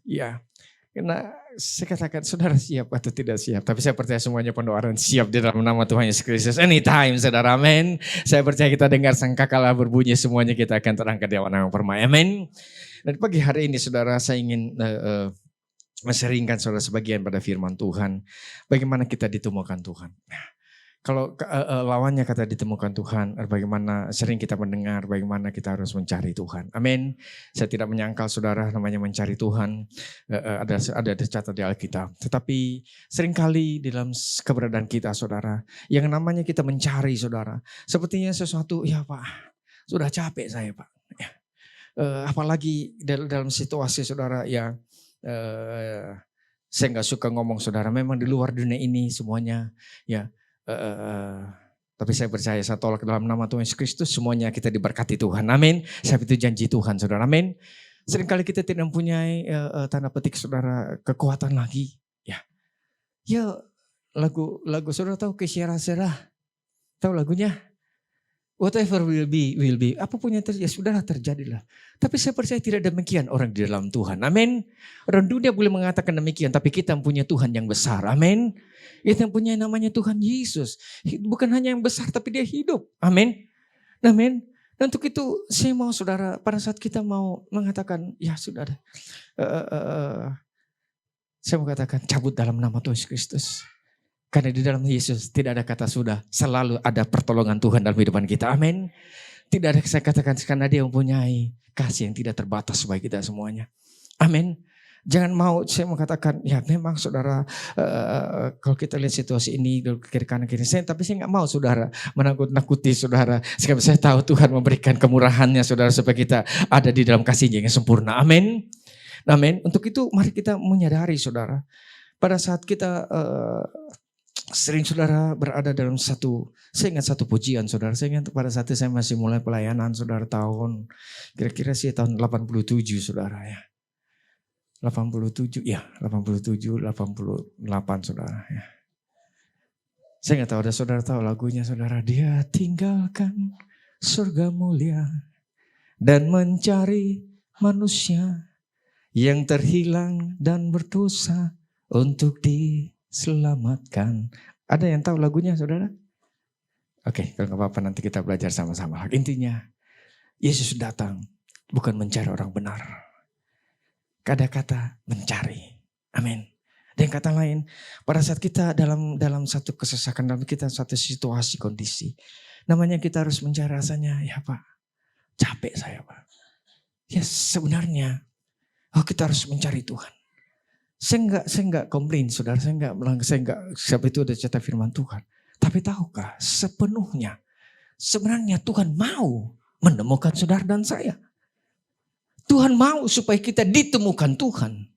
Ya, karena saya katakan saudara siap atau tidak siap, tapi saya percaya semuanya Pondok Aren siap di dalam nama Tuhan Yesus Kristus. Anytime saudara, amin. Saya percaya kita dengar sangkakala berbunyi, semuanya kita akan terangkat di awan yang permai. Amin. Dan pagi hari ini saudara, saya ingin menseringkan saudara sebagian pada firman Tuhan. Bagaimana kita ditemukan Tuhan. Kalau lawannya kata ditemukan Tuhan, bagaimana sering kita mendengar, bagaimana kita harus mencari Tuhan. Amin. Saya tidak menyangkal saudara namanya mencari Tuhan, ada tercatat di Alkitab. Tetapi seringkali dalam keberadaan kita saudara, yang namanya kita mencari saudara, sepertinya sesuatu, ya Pak, sudah capek saya Pak. Apalagi dalam situasi saudara yang Saya nggak suka ngomong saudara, memang di luar dunia ini semuanya ya. Tapi saya percaya, saya tolak dalam nama Tuhan Yesus Kristus, semuanya kita diberkati Tuhan. Amin. Sebab itu janji Tuhan saudara. Amin. Seringkali kita tidak mempunyai tanda petik saudara kekuatan lagi. Ya lagu saudara tahu Kesyara-Serah. Tahu lagunya? Whatever will be, will be. Apapun yang terjadi, sudahlah terjadilah. Tapi saya percaya tidak demikian orang di dalam Tuhan. Amin. Orang dunia boleh mengatakan demikian, tapi kita punya Tuhan yang besar. Amin. Kita punya namanya Tuhan Yesus. Bukan hanya yang besar, tapi dia hidup. Amin. Amin. Dan untuk itu saya mau saudara, pada saat kita mau mengatakan, ya saudara. Saya mau katakan cabut dalam nama Tuhan Yesus Kristus. Karena di dalam Yesus tidak ada kata sudah. Selalu ada pertolongan Tuhan dalam kehidupan kita. Amin. Tidak ada saya katakan karena dia mempunyai kasih yang tidak terbatas bagi kita semuanya. Amin. Jangan mau saya mengatakan ya memang saudara kalau kita lihat situasi ini kiri kanan kiri saya, tapi saya nggak mau saudara menakut-nakuti saudara. Sebab saya tahu Tuhan memberikan kemurahannya saudara supaya kita ada di dalam kasih-Nya yang sempurna. Amin. Amin. Untuk itu mari kita menyadari saudara. Pada saat kita sering saudara berada dalam saya ingat satu pujian saudara. Saya ingat pada saat itu saya masih mulai pelayanan saudara tahun, kira-kira sih tahun 87 saudara ya. 87 ya, 88 saudara ya. Saya nggak tahu, ada saudara tahu lagunya saudara. Dia tinggalkan surga mulia dan mencari manusia yang terhilang dan berdosa untuk diselamatkan. Ada yang tahu lagunya saudara? Oke, kalau nggak apa-apa nanti kita belajar sama-sama. Intinya Yesus datang bukan mencari orang benar. Kata-kata mencari. Amin. Dan kata lain, pada saat kita dalam satu kesesakan, dalam kita satu situasi kondisi, namanya kita harus mencari rasanya, ya Pak, capek saya Pak. Ya sebenarnya, kita harus mencari Tuhan. Saya enggak komplain saudara, saya enggak siapa itu ada cerita firman Tuhan. Tapi tahukah sepenuhnya sebenarnya Tuhan mau menemukan saudara dan saya. Tuhan mau supaya kita ditemukan Tuhan.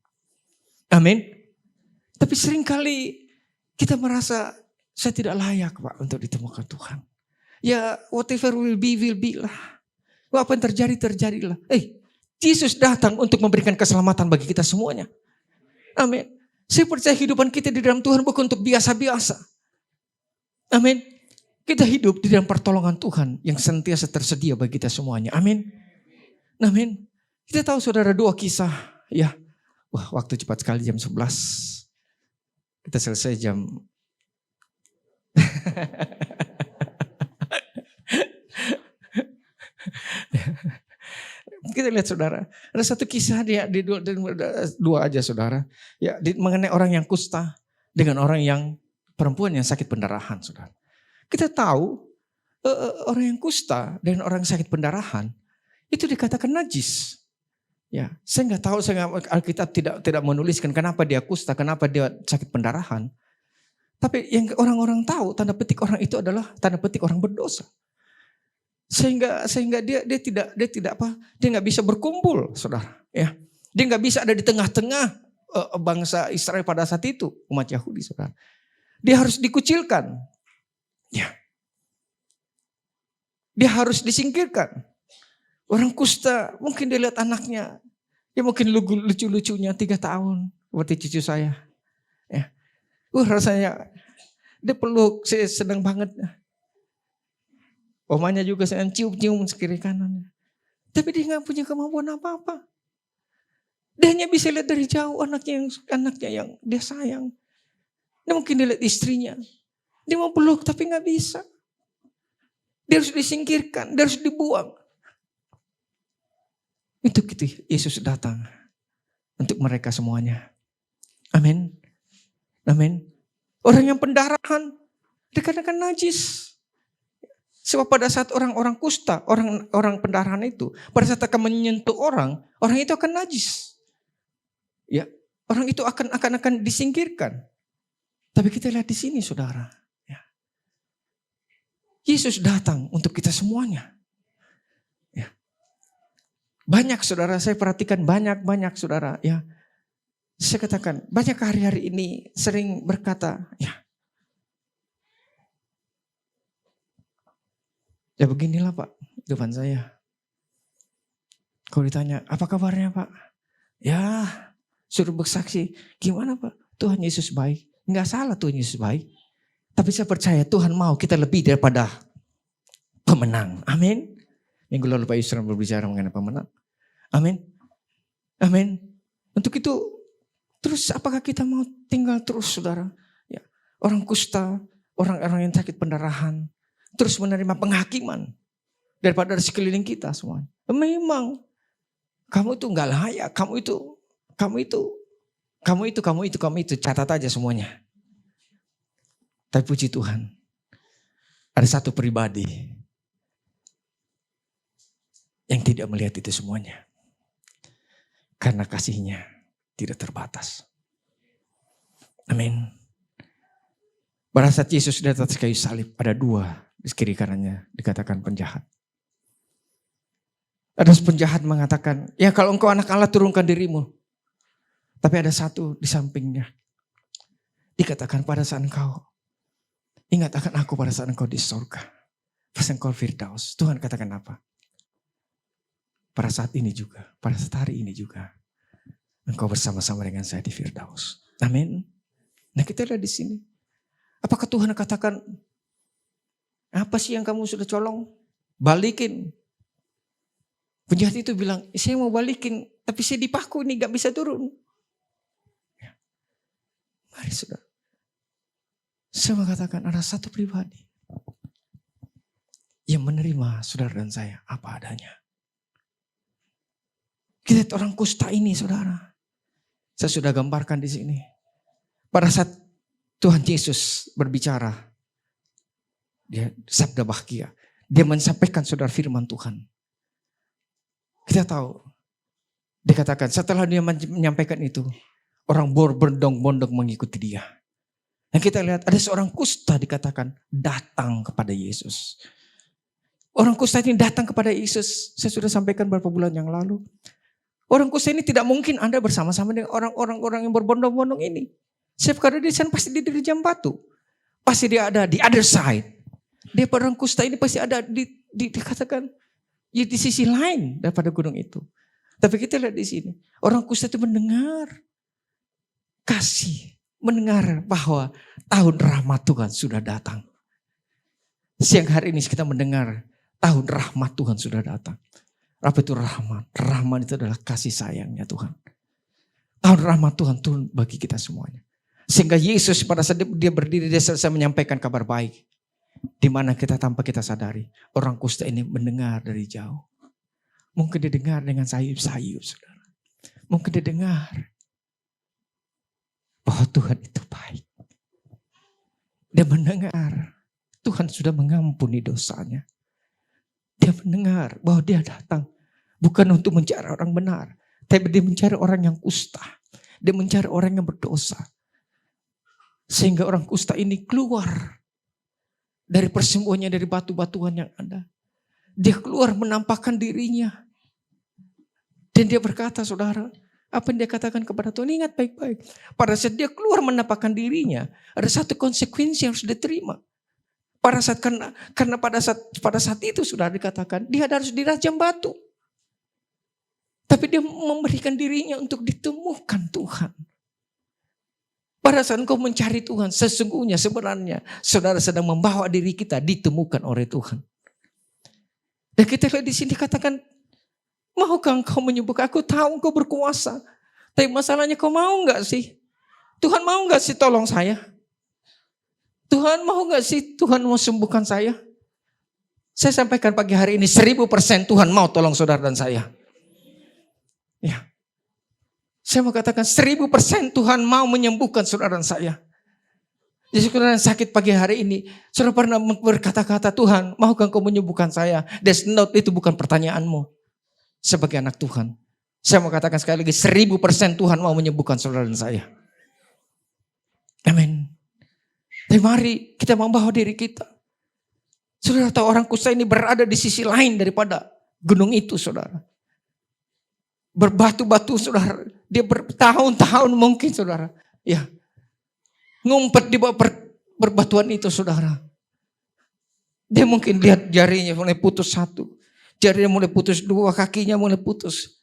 Amin. Tapi seringkali kita merasa saya tidak layak Pak untuk ditemukan Tuhan. Ya whatever will be lah. Apa yang terjadilah. Yesus datang untuk memberikan keselamatan bagi kita semuanya. Amin. Saya percaya kehidupan kita di dalam Tuhan bukan untuk biasa-biasa. Amin. Kita hidup di dalam pertolongan Tuhan yang senantiasa tersedia bagi kita semuanya. Amin. Amin. Kita tahu saudara 2 kisah. Ya. Wah waktu cepat sekali jam 11. Kita selesai jam. Kita lihat saudara, ada satu kisah dia di dua aja saudara, ya mengenai orang yang kusta dengan orang yang perempuan yang sakit pendarahan saudara. Kita tahu orang yang kusta dan orang yang sakit pendarahan itu dikatakan najis. Ya, saya nggak tahu, Alkitab tidak menuliskan kenapa dia kusta, kenapa dia sakit pendarahan. Tapi yang orang-orang tahu tanda petik orang itu adalah tanda petik orang berdosa. Sehingga dia nggak bisa berkumpul saudara ya. Dia nggak bisa ada di tengah-tengah bangsa Israel pada saat itu, umat Yahudi saudara. Dia harus dikucilkan ya. Dia harus disingkirkan. Orang kusta mungkin dia lihat anaknya ya mungkin lucu-lucunya 3 tahun seperti cucu saya ya. Rasanya dia peluk, saya senang banget. Omanya juga saya cium-cium kiri kanan. Tapi dia nggak punya kemampuan apa-apa. Dia hanya bisa lihat dari jauh anaknya yang dia sayang. Dia mungkin dia lihat istrinya. Dia mau peluk tapi nggak bisa. Dia harus disingkirkan, dia harus dibuang. Itu gitu Yesus datang untuk mereka semuanya. Amin. Amin. Orang yang pendarahan dikatakan najis. Sebab pada saat orang-orang kusta, orang pendarahan itu, pada saat akan menyentuh orang itu akan najis. Ya, orang itu akan disingkirkan. Tapi kita lihat di sini saudara, ya. Yesus datang untuk kita semuanya. Ya. Banyak saudara, saya perhatikan banyak saudara, ya. Saya katakan, banyak hari-hari ini sering berkata, ya beginilah Pak, depan saya. Kalau ditanya, apa kabarnya Pak? Ya, suruh bersaksi. Gimana Pak? Tuhan Yesus baik. Enggak salah Tuhan Yesus baik. Tapi saya percaya Tuhan mau kita lebih daripada pemenang. Amin. Minggu lalu Pak Yusran berbicara mengenai pemenang. Amin. Amin. Untuk itu, terus apakah kita mau tinggal terus saudara? Ya, orang kusta, orang-orang yang sakit pendarahan, terus menerima penghakiman daripada dari sekeliling kita semua. Memang kamu itu nggak layak, kamu itu, catat aja semuanya. Tapi puji Tuhan, ada satu pribadi yang tidak melihat itu semuanya. Karena kasihnya tidak terbatas. Amin. Pada saat Yesus di atas kayu salib, ada dua di kiri kanannya dikatakan penjahat. Ada penjahat mengatakan, ya kalau engkau anak Allah turunkan dirimu. Tapi ada satu di sampingnya. Dikatakan pada saat engkau, ingat akan aku pada saat engkau di surga. Pas engkau Firdaus. Tuhan katakan apa? Pada saat ini juga, pada saat hari ini juga, engkau bersama-sama dengan saya di Firdaus. Amin. Nah kita lihat di sini. Apakah Tuhan katakan, apa sih yang kamu sudah colong? Balikin. Penjahat itu bilang, saya mau balikin, tapi saya dipaku nih, gak bisa turun. Ya. Mari saudara. Saya mengatakan ada satu pribadi yang menerima saudara dan saya apa adanya. Kita lihat orang kusta ini saudara. Saya sudah gambarkan di sini. Pada saat Tuhan Yesus berbicara, dia sabda bahagia. Dia menyampaikan saudara firman Tuhan. Kita tahu, dikatakan setelah dia menyampaikan itu, orang berbondong-bondong mengikuti dia. Dan kita lihat ada seorang kusta dikatakan datang kepada Yesus. Orang kusta ini datang kepada Yesus. Saya sudah sampaikan beberapa bulan yang lalu. Orang kusta ini tidak mungkin Anda bersama-sama dengan orang-orang yang berbondong-bondong ini. Sebab karena di sana pasti dia di jam batu. Pasti dia ada di other side. Dia orang kusta ini pasti ada dikatakan ya di sisi lain daripada gunung itu. Tapi kita lihat di sini. Orang kusta itu mendengar kasih. Mendengar bahwa tahun rahmat Tuhan sudah datang. Siang hari ini kita mendengar tahun rahmat Tuhan sudah datang. Apa itu rahmat? Rahmat itu adalah kasih sayangnya Tuhan. Tahun rahmat Tuhan turun bagi kita semuanya. Sehingga Yesus pada saat dia berdiri, dia selesai menyampaikan kabar baik. Di mana kita tanpa kita sadari, orang kusta ini mendengar dari jauh. Mungkin dia dengar dengan sayup-sayup, saudara. Mungkin dia dengar bahwa Tuhan itu baik. Dia mendengar Tuhan sudah mengampuni dosanya. Dia mendengar bahwa dia datang bukan untuk mencari orang benar, tapi dia mencari orang yang kusta. Dia mencari orang yang berdosa. Sehingga orang kusta ini keluar dari persembunyiannya, dari batu-batuan yang ada. Dia keluar menampakkan dirinya. Dan dia berkata, saudara, apa yang dia katakan kepada Tuhan, ingat baik-baik. Pada saat dia keluar menampakkan dirinya, ada satu konsekuensi yang harus diterima. Pada saat karena pada saat itu sudah dikatakan dia harus dirajam batu. Tapi dia memberikan dirinya untuk ditemukan Tuhan. Pada saat engkau mencari Tuhan, sesungguhnya sebenarnya saudara sedang membawa diri kita ditemukan oleh Tuhan. Dan kita lihat di sini katakan, maukah engkau menyembuhkan? Aku tahu engkau berkuasa. Tapi masalahnya kau mau enggak sih? Tuhan mau enggak sih tolong saya? Tuhan mau gak sih Tuhan mau sembuhkan saya? Saya sampaikan pagi hari ini 1000% Tuhan mau tolong saudara dan saya. Ya. Saya mau katakan 1000% Tuhan mau menyembuhkan saudara dan saya. Jadi saudara yang sakit pagi hari ini, saudara pernah berkata-kata, Tuhan maukah engkau menyembuhkan saya? That's not, itu bukan pertanyaanmu sebagai anak Tuhan. Saya mau katakan sekali lagi 1000% Tuhan mau menyembuhkan saudara dan saya. Amin. Tapi mari kita membawa diri kita. Saudara tahu orang kusta ini berada di sisi lain daripada gunung itu saudara. Berbatu-batu saudara. Dia bertahun-tahun mungkin saudara. Ya, ngumpet di bawah berbatuan itu saudara. Dia mungkin lihat jarinya mulai putus satu. Jarinya mulai putus dua, kakinya mulai putus.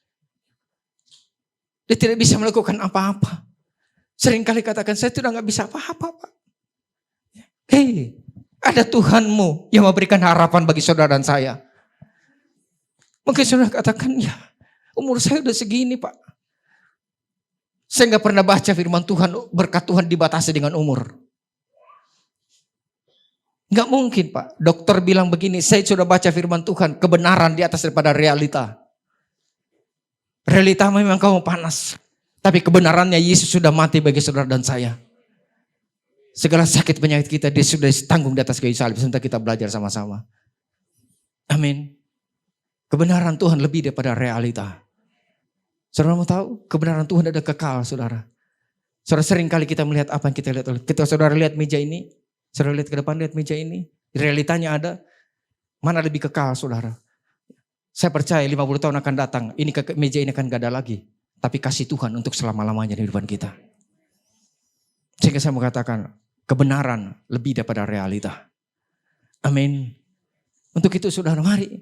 Dia tidak bisa melakukan apa-apa. Seringkali katakan, saya sudah gak bisa apa-apa Pak. Hei, ada Tuhanmu yang memberikan harapan bagi saudara dan saya. Mungkin saudara katakan, ya umur saya udah segini Pak. Saya gak pernah baca firman Tuhan, berkat Tuhan dibatasi dengan umur. Gak mungkin Pak. Dokter bilang begini, saya sudah baca firman Tuhan, kebenaran di atas daripada realita. Realita memang kamu panas. Tapi kebenarannya Yesus sudah mati bagi saudara dan saya. Segala sakit penyakit kita dia sudah tanggung di atas kayu salib. Sebentar kita belajar sama-sama. Amin. Kebenaran Tuhan lebih daripada realita. Saudara mau tahu? Kebenaran Tuhan ada kekal saudara. Saudara sering kali kita melihat apa yang kita lihat. Kita saudara lihat meja ini. Saudara lihat ke depan, lihat meja ini. Realitanya ada. Mana lebih kekal saudara? Saya percaya 50 tahun akan datang. Ini meja ini akan gak ada lagi. Tapi kasih Tuhan untuk selama-lamanya di depan kita. Sehingga saya mengatakan kebenaran lebih daripada realita. Amin. Untuk itu saudara mari.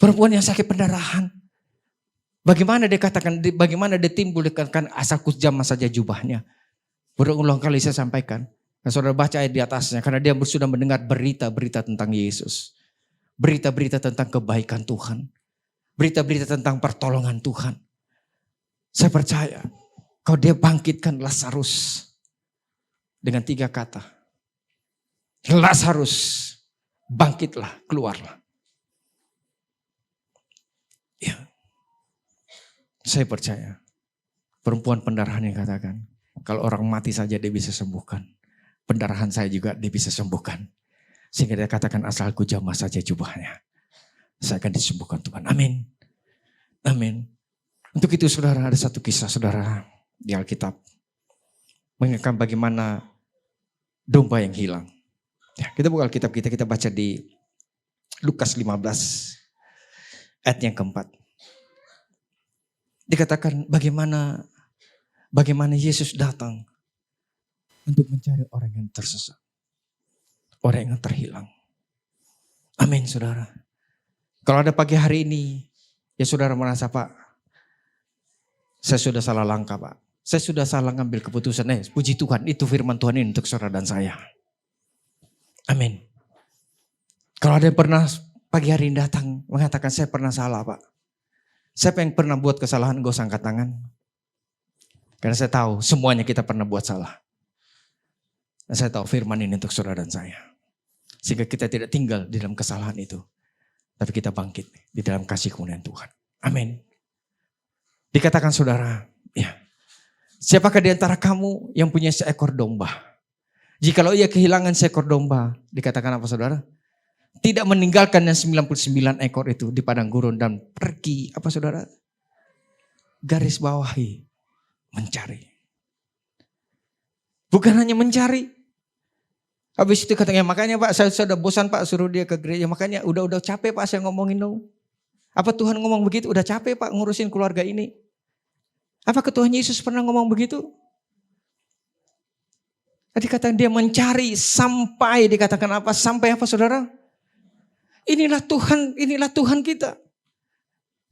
Perempuan yang sakit pendarahan. Bagaimana dia katakan, bagaimana dia timbul dikatakan asal jamah saja jubahnya. Berulang kali saya sampaikan. Nah, saudara baca ayat di atasnya. Karena dia sudah mendengar berita-berita tentang Yesus. Berita-berita tentang kebaikan Tuhan. Berita-berita tentang pertolongan Tuhan. Saya percaya kalau dia bangkitkan Lazarus dengan 3 kata. Lazarus bangkitlah, keluarlah. Ya. Saya percaya perempuan pendarahan yang katakan kalau orang mati saja dia bisa sembuhkan. Pendarahan saya juga dia bisa sembuhkan. Sehingga dia katakan asalku jamah saja jubahnya. Saya akan disembuhkan Tuhan. Amin. Amin. Untuk itu saudara ada satu kisah saudara di Alkitab. Mengingatkan bagaimana domba yang hilang. Ya, kita buka Alkitab kita baca di Lukas 15 ayat yang keempat. Dikatakan bagaimana Yesus datang untuk mencari orang yang tersesat. Orang yang terhilang. Amin saudara. Kalau ada pagi hari ini ya saudara merasa Pak, saya sudah salah langkah Pak. Saya sudah salah ngambil keputusan. Puji Tuhan itu firman Tuhan ini untuk saudara dan saya. Amin. Kalau ada yang pernah pagi hari ini datang mengatakan saya pernah salah Pak. Siapa yang pernah buat kesalahan gak usah angkat tangan. Karena saya tahu semuanya kita pernah buat salah. Dan saya tahu firman ini untuk saudara dan saya. Sehingga kita tidak tinggal di dalam kesalahan itu. Tapi kita bangkit di dalam kasih kemuliaan Tuhan. Amin. Dikatakan saudara, ya, siapakah di antara kamu yang punya seekor domba? Jikalau ia kehilangan seekor domba, dikatakan apa saudara? Tidak meninggalkan yang 99 ekor itu di padang gurun dan pergi, apa saudara? Garis bawahi, mencari. Bukan hanya mencari. Habis itu katanya, makanya Pak, saya sudah bosan Pak suruh dia ke gereja. Makanya udah capek Pak saya ngomongin dong. Apa Tuhan ngomong begitu? Udah capek Pak ngurusin keluarga ini. Apakah Tuhan Yesus pernah ngomong begitu? Tadi katakan dia mencari sampai dikatakan apa? Sampai apa saudara? Inilah Tuhan kita.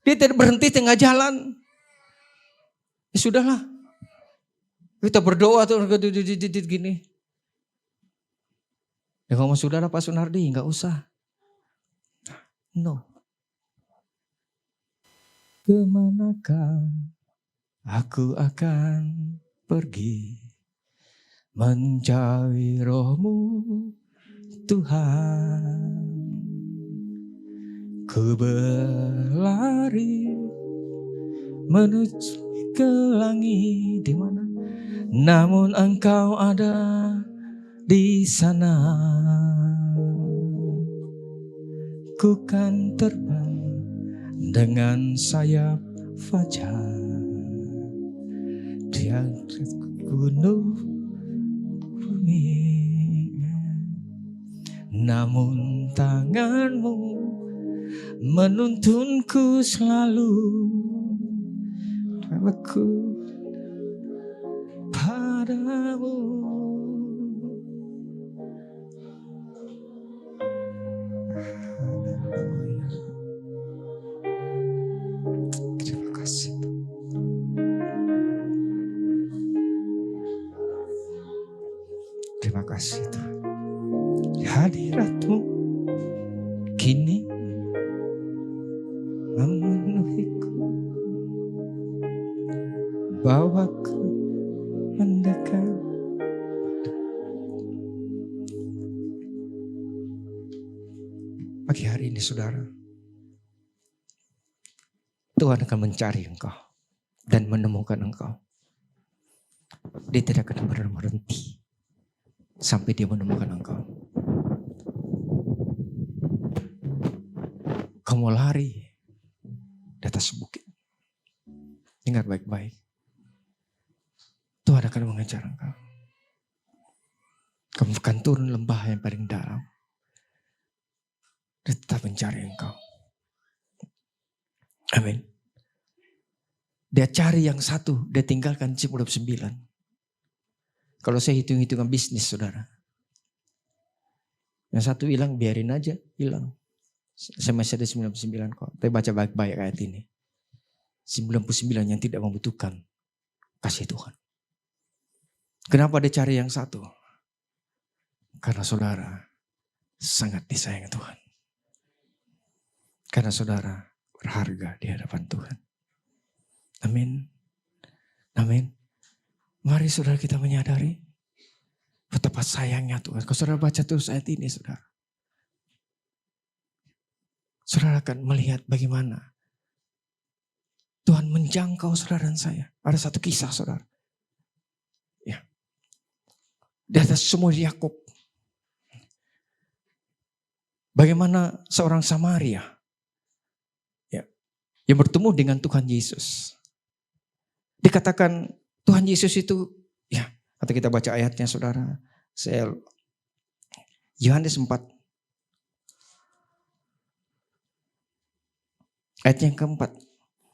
Dia tidak berhenti tengah jalan. Ya sudahlah. Kita berdoa tuh gini. Ya ngomong sudahlah Pak Sunardi, enggak usah. No. Kemanakah aku akan pergi mencari roh-Mu Tuhan. Ku berlari menuju ke langit di mana, namun Engkau ada di sana. Ku kan terbang dengan sayap fajar di atas gunung bumi, namun tangan-Mu menuntunku selalu. Aku kepadamu. Terima kasih. Terima kasih Tuhan. Hadirat-Mu kini memenuhiku, bawaku mendekat. Pagi hari ini saudara, Tuhan akan mencari engkau dan menemukan engkau. Dia tidak akan pernah berhenti sampai dia menemukan engkau. Kamu lari di atas bukit. Dengar baik-baik. Tuhan akan mengejar engkau. Kamu akan turun lembah yang paling dalam. Dia tetap mencari engkau. Amin. Dia cari yang satu, dia tinggalkan 99. Kalau saya hitung-hitungan bisnis saudara. Yang satu hilang, biarin aja, hilang. Saya masih ada 99 kok. Tapi baca baik-baik ayat ini. 99 yang tidak membutuhkan kasih Tuhan. Kenapa dia cari yang satu? Karena saudara sangat disayang Tuhan. Karena saudara berharga di hadapan Tuhan. Amin. Amin. Mari saudara kita menyadari betapa sayangnya Tuhan. Kalau saudara baca terus ayat ini saudara. Saudara akan melihat bagaimana Tuhan menjangkau saudara dan saya. Ada satu kisah saudara. Ya. Di atas sumur Yakub. Bagaimana seorang Samaria ya, yang bertemu dengan Tuhan Yesus. Dikatakan Tuhan Yesus itu, ya, atau kita baca ayatnya saudara. Yohanes 4. Ayat yang keempat.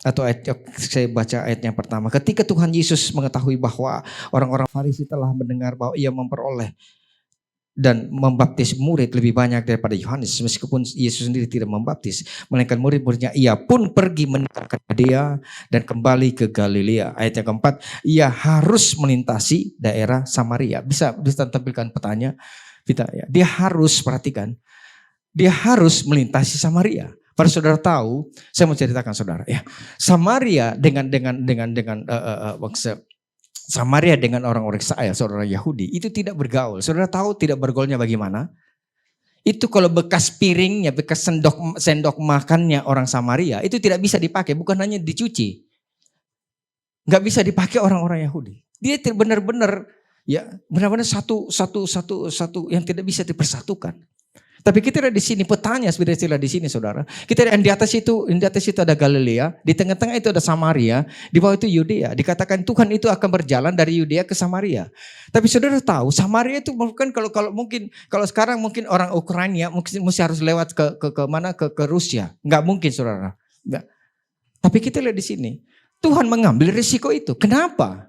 Atau saya baca ayat yang pertama. Ketika Tuhan Yesus mengetahui bahwa orang-orang Farisi telah mendengar bahwa ia memperoleh dan membaptis murid lebih banyak daripada Yohanes. Meskipun Yesus sendiri tidak membaptis. Melainkan murid-muridnya, ia pun pergi meninggalkan Yudea dan kembali ke Galilea. Ayat yang keempat, ia harus melintasi daerah Samaria. Bisa tampilkan petanya. Dia harus, perhatikan. Dia harus melintasi Samaria. Para saudara tahu, saya mau ceritakan saudara ya. Samaria dengan Samaria dengan orang-orang Israel, saudara Yahudi, itu tidak bergaul. Saudara tahu tidak bergaulnya bagaimana? Itu kalau bekas piringnya, bekas sendok makannya orang Samaria, itu tidak bisa dipakai, bukan hanya dicuci. Nggak bisa dipakai orang-orang Yahudi. Dia benar-benar satu yang tidak bisa dipersatukan. Tapi kita ada di sini, petanya sebenarnya di sini saudara. Kita di atas itu ada Galilea, di tengah-tengah itu ada Samaria, di bawah itu Yudea. Dikatakan Tuhan itu akan berjalan dari Yudea ke Samaria. Tapi saudara tahu, Samaria itu bukan kalau sekarang mungkin orang Ukraina mungkin mesti harus lewat ke Rusia. Enggak mungkin saudara. Enggak. Tapi kita lihat di sini, Tuhan mengambil risiko itu. Kenapa?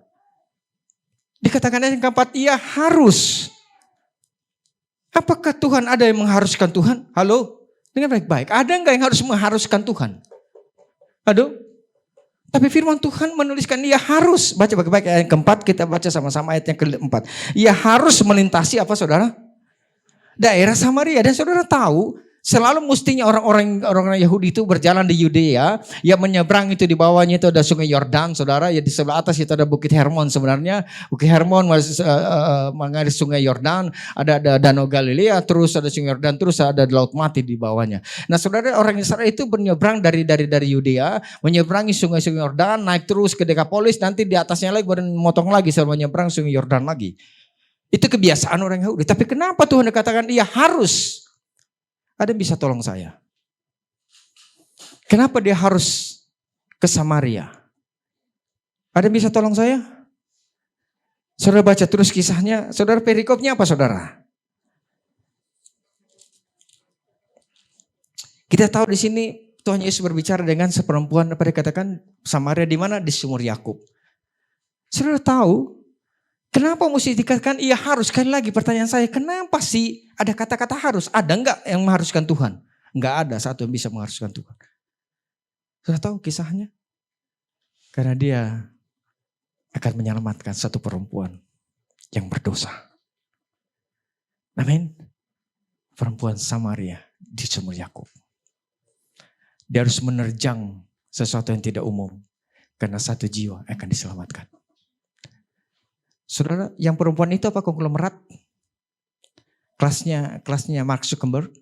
Dikatakan yang keempat, ia harus. Apakah Tuhan ada yang mengharuskan Tuhan? Halo? Dengar baik-baik. Ada enggak yang harus mengharuskan Tuhan? Aduh. Tapi firman Tuhan menuliskan ia harus. Baca baik-baik ayat yang keempat. Kita baca sama-sama ayat yang keempat. Ia harus melintasi apa saudara? Daerah Samaria. Dan saudara tahu. Selalu mestinya orang-orang Yahudi itu berjalan di Yudea. Yang menyeberang itu di bawahnya itu ada sungai Yordan saudara. Ya di sebelah atas itu ada Bukit Hermon sebenarnya. Bukit Hermon mengalir sungai Yordan. Ada Danau Galilea. Terus ada sungai Yordan. Terus ada Laut Mati di bawahnya. Nah saudara orang Israel itu menyeberang dari Yudea. Menyeberangi sungai-sungai Yordan. Naik terus ke Dekapolis. Nanti di atasnya lagi baru motong lagi. Sampai menyeberang sungai Yordan lagi. Itu kebiasaan orang Yahudi. Tapi kenapa Tuhan dikatakan ia harus? Ada yang bisa tolong saya? Kenapa dia harus ke Samaria? Ada yang bisa tolong saya? Saudara baca terus kisahnya. Saudara perikopnya apa saudara? Kita tahu di sini Tuhan Yesus berbicara dengan seperempuan apa dikatakan Samaria di mana? Di sumur Yakub. Saudara tahu Kenapa mesti dikatakan iya harus? Sekali lagi pertanyaan saya, kenapa sih ada kata-kata harus? Ada enggak yang mengharuskan Tuhan? Enggak ada satu yang bisa mengharuskan Tuhan. Sudah tahu kisahnya? Karena dia akan menyelamatkan satu perempuan yang berdosa. Amin. Perempuan Samaria di sumur Yakub. Dia harus menerjang sesuatu yang tidak umum. Karena satu jiwa akan diselamatkan. Saudara, yang perempuan itu apa konglomerat? Kelasnya Mark Zuckerberg?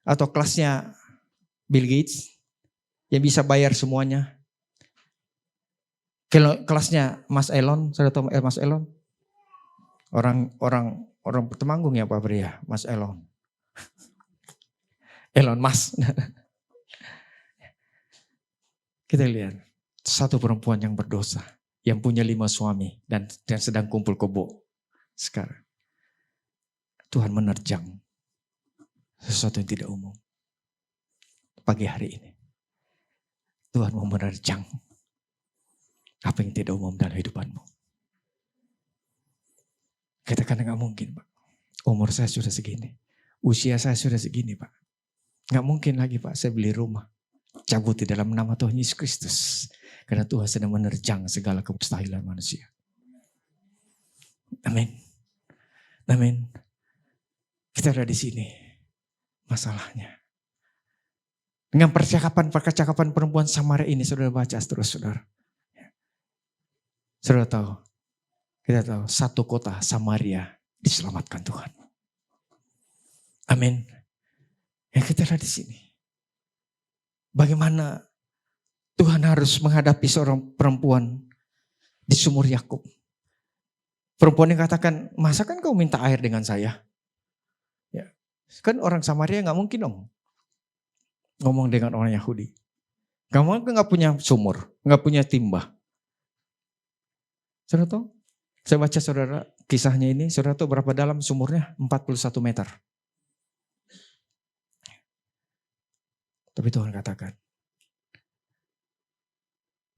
Atau kelasnya Bill Gates? Yang bisa bayar semuanya? Kelasnya Mas Elon, saudara tahu Mas Elon? Orang Temanggung ya Pak Pria, Mas Elon. Elon Mas. Kita lihat satu perempuan yang berdosa, yang punya 5 suami dan sedang kumpul kebo. Sekarang Tuhan menerjang sesuatu yang tidak umum. Pagi hari ini Tuhan mau menerjang apa yang tidak umum dalam hidupanmu. Katakan gak mungkin Pak. Umur saya sudah segini. Usia saya sudah segini Pak. Gak mungkin lagi Pak saya beli rumah. Cabut di dalam nama Tuhan Yesus Kristus. Karena Tuhan sedang menerjang segala kemustahilan manusia. Amin. Amin. Kita ada di sini. Masalahnya. Dengan percakapan perempuan Samaria ini saudara baca terus saudara. Saudara tahu. Kita tahu satu kota Samaria diselamatkan Tuhan. Amin. Ya kita ada di sini. Bagaimana Tuhan harus menghadapi seorang perempuan di sumur Yakub. Perempuan yang katakan, masa kan kau minta air dengan saya? Ya, kan orang Samaria gak mungkin dong ngomong dengan orang Yahudi. Kamu gak punya sumur, gak punya timba. Saudara tahu? Saya baca saudara kisahnya ini, saudara tahu berapa dalam sumurnya? 41 meter. Tapi Tuhan katakan,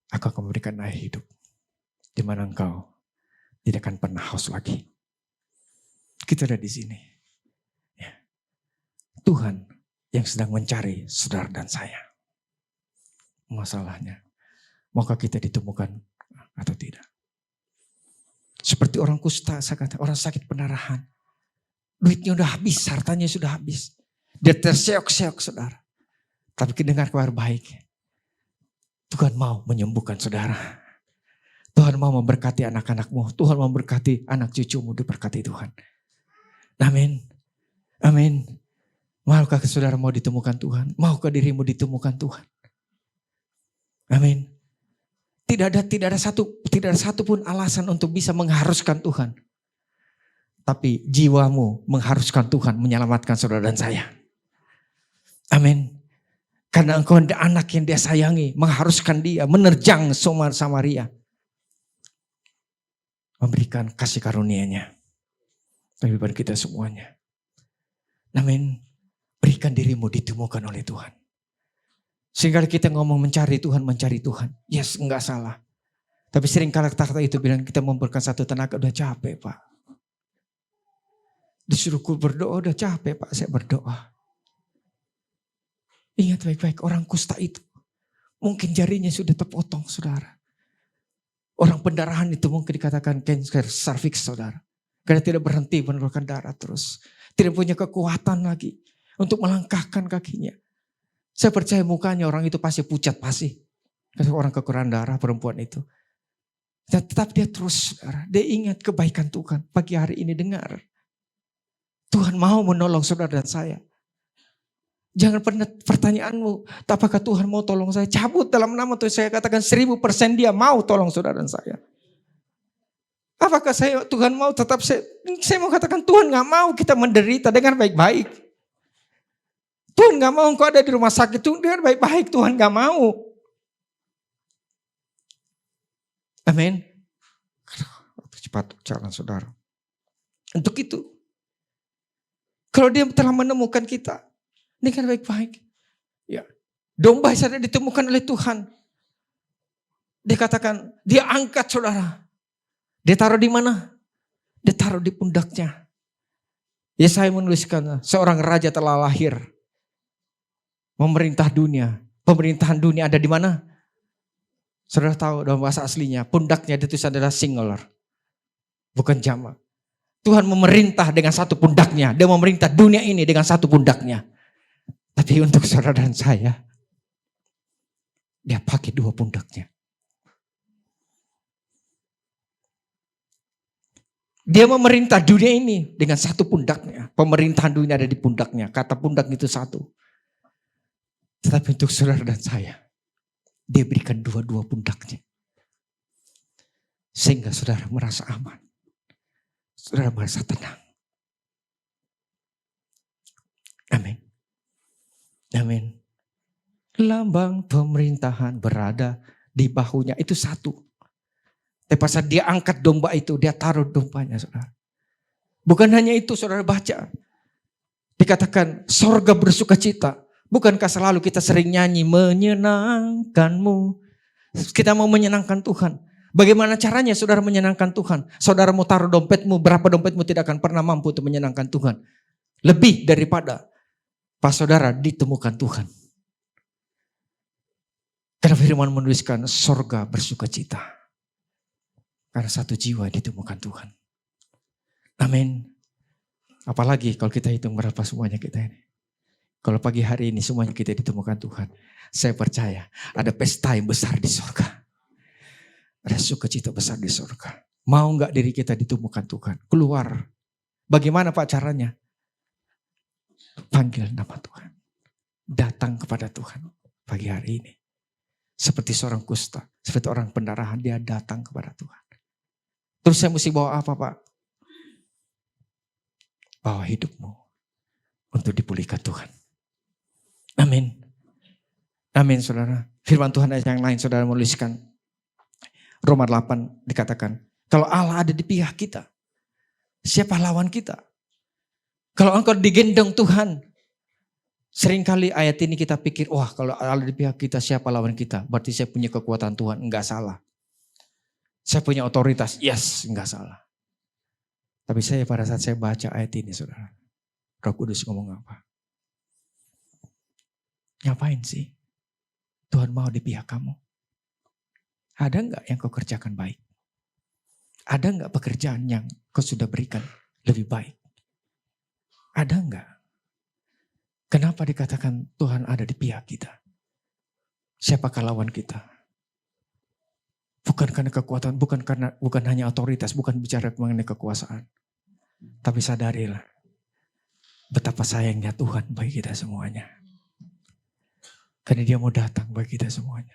aku akan memberikan air hidup, di mana engkau tidak akan pernah haus lagi. Kita ada di sini. Ya. Tuhan yang sedang mencari saudara dan saya. Masalahnya, maukah kita ditemukan atau tidak? Seperti orang kusta, saya kata, orang sakit pendarahan. Duitnya udah habis, hartanya sudah habis. Dia terseok-seok saudara. Tapi dengar kabar baik. Tuhan mau menyembuhkan saudara. Tuhan mau memberkati anak-anakmu. Tuhan mau memberkati anak cucumu, diberkati Tuhan. Amin. Amin. Maukah saudara mau ditemukan Tuhan? Maukah dirimu ditemukan Tuhan? Amin. Tidak ada satu pun alasan untuk bisa mengharuskan Tuhan. Tapi jiwamu mengharuskan Tuhan menyelamatkan saudara dan saya. Amin. Karena engkau anak yang dia sayangi, mengharuskan dia menerjang Samaria. Memberikan kasih karunia-Nya bagi kita semuanya. Amin. Berikan dirimu ditemukan oleh Tuhan. Sehingga kita ngomong mencari Tuhan. Yes, enggak salah. Tapi sering kata itu bilang kita memberikan satu tenaga, udah capek Pak. Disuruhku berdoa, udah capek Pak, saya berdoa. Ingat baik-baik, orang kusta itu mungkin jarinya sudah terpotong saudara. Orang pendarahan itu mungkin dikatakan cancer cervix saudara. Karena tidak berhenti menurunkan darah terus. Tidak punya kekuatan lagi untuk melangkahkan kakinya. Saya percaya mukanya orang itu pasti pucat pasti. Karena orang kekurangan darah perempuan itu. Tetap dia terus saudara. Dia ingat kebaikan Tuhan. Pagi hari ini dengar. Tuhan mau menolong saudara dan saya. Jangan pernah pertanyaanmu, apakah Tuhan mau tolong saya? Cabut dalam nama Tuhan, saya katakan 1000% dia mau tolong saudara dan saya. Apakah Tuhan mau tetap saya mau katakan Tuhan gak mau kita menderita dengan baik-baik. Tuhan gak mau engkau ada di rumah sakit dengan baik-baik, Tuhan gak mau. Amin. Cepat jalan saudara. Untuk itu, kalau dia telah menemukan kita, ini kan baik-baik. Ya. Domba yang ditemukan oleh Tuhan. Dikatakan, dia angkat saudara. Dia taruh di mana? Dia taruh di pundaknya. Yesaya menuliskan, seorang raja telah lahir. Memerintah dunia. Pemerintahan dunia ada di mana? Saudara tahu dalam bahasa aslinya, pundaknya ditulis adalah singular. Bukan jamak. Tuhan memerintah dengan satu pundaknya. Dia memerintah dunia ini dengan satu pundaknya. Tapi untuk saudara dan saya, dia pakai dua pundaknya. Dia memerintah dunia ini dengan satu pundaknya. Pemerintahan dunia ada di pundaknya. Kata pundak itu satu. Tetapi untuk saudara dan saya, dia berikan dua-dua pundaknya. Sehingga saudara merasa aman. Saudara merasa tenang. Amin. Amin. Lambang pemerintahan berada di bahunya. Itu satu. Tapi pas dia angkat domba itu, dia taruh dombanya, saudara. Bukan hanya itu, saudara baca. Dikatakan sorga bersuka cita. Bukankah selalu kita sering nyanyi menyenangkanmu. Kita mau menyenangkan Tuhan. Bagaimana caranya saudara menyenangkan Tuhan? Saudara mau taruh dompetmu, berapa dompetmu tidak akan pernah mampu untuk menyenangkan Tuhan. Lebih daripada pas saudara ditemukan Tuhan. Karena firman menuliskan sorga bersuka cita. Karena satu jiwa ditemukan Tuhan. Amin. Apalagi kalau kita hitung berapa semuanya kita ini. Kalau pagi hari ini semuanya kita ditemukan Tuhan. Saya percaya ada pesta yang besar di surga. Ada sukacita besar di surga. Mau gak diri kita ditemukan Tuhan? Keluar. Bagaimana Pak caranya? Panggil nama Tuhan. Datang kepada Tuhan pagi hari ini. Seperti seorang kusta. Seperti orang pendarahan, dia datang kepada Tuhan. Terus saya mesti bawa apa Pak? Bawa hidupmu untuk dipulihkan Tuhan. Amin. Amin saudara. Firman Tuhan ayat yang lain saudara menuliskan. Roma 8 dikatakan. Kalau Allah ada di pihak kita. Siapa lawan kita? Kalau engkau digendong Tuhan. Seringkali ayat ini kita pikir. Wah kalau Allah di pihak kita siapa lawan kita? Berarti saya punya kekuatan Tuhan. Enggak salah. Saya punya otoritas, yes, enggak salah. Tapi saya pada saat saya baca ayat ini saudara. Roh Kudus ngomong apa? Ngapain sih? Tuhan mau di pihak kamu. Ada enggak yang kau kerjakan baik? Ada enggak pekerjaan yang kau sudah berikan lebih baik? Ada enggak? Kenapa dikatakan Tuhan ada di pihak kita? Siapakah lawan kita? Bukan karena kekuatan, bukan hanya otoritas, bukan bicara mengenai kekuasaan. Tapi sadarilah betapa sayangnya Tuhan bagi kita semuanya. Karena dia mau datang bagi kita semuanya.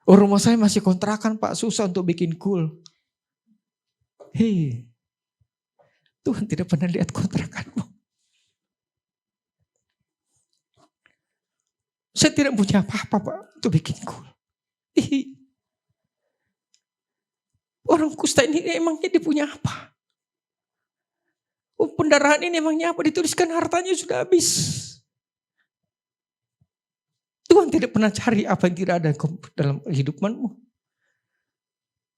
Oh rumah saya masih kontrakan Pak, susah untuk bikin cool. Hei, Tuhan tidak pernah lihat kontrakanmu. Saya tidak punya apa-apa Pak untuk bikin cool. Hei. Orang kusta ini emangnya dia punya apa? Oh, pendarahan ini emangnya apa? Dituliskan hartanya sudah habis. Tuhan tidak pernah cari apa yang tidak ada dalam hidupmu.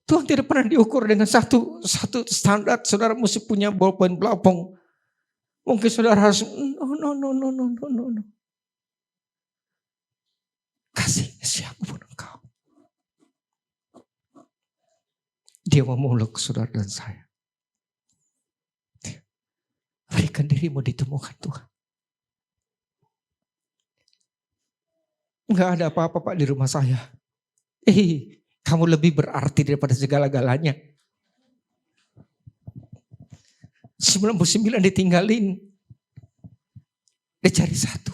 Tuhan tidak pernah diukur dengan satu standar. Saudara mesti punya bolpen pelapong. Mungkin saudara harus no. Kasihnya siapapun engkau. Dia memeluk saudara dan saya. Berikan dirimu ditemukan Tuhan. Enggak ada apa-apa Pak di rumah saya. Kamu lebih berarti daripada segala-galanya. 99 ditinggalin. Dia cari satu.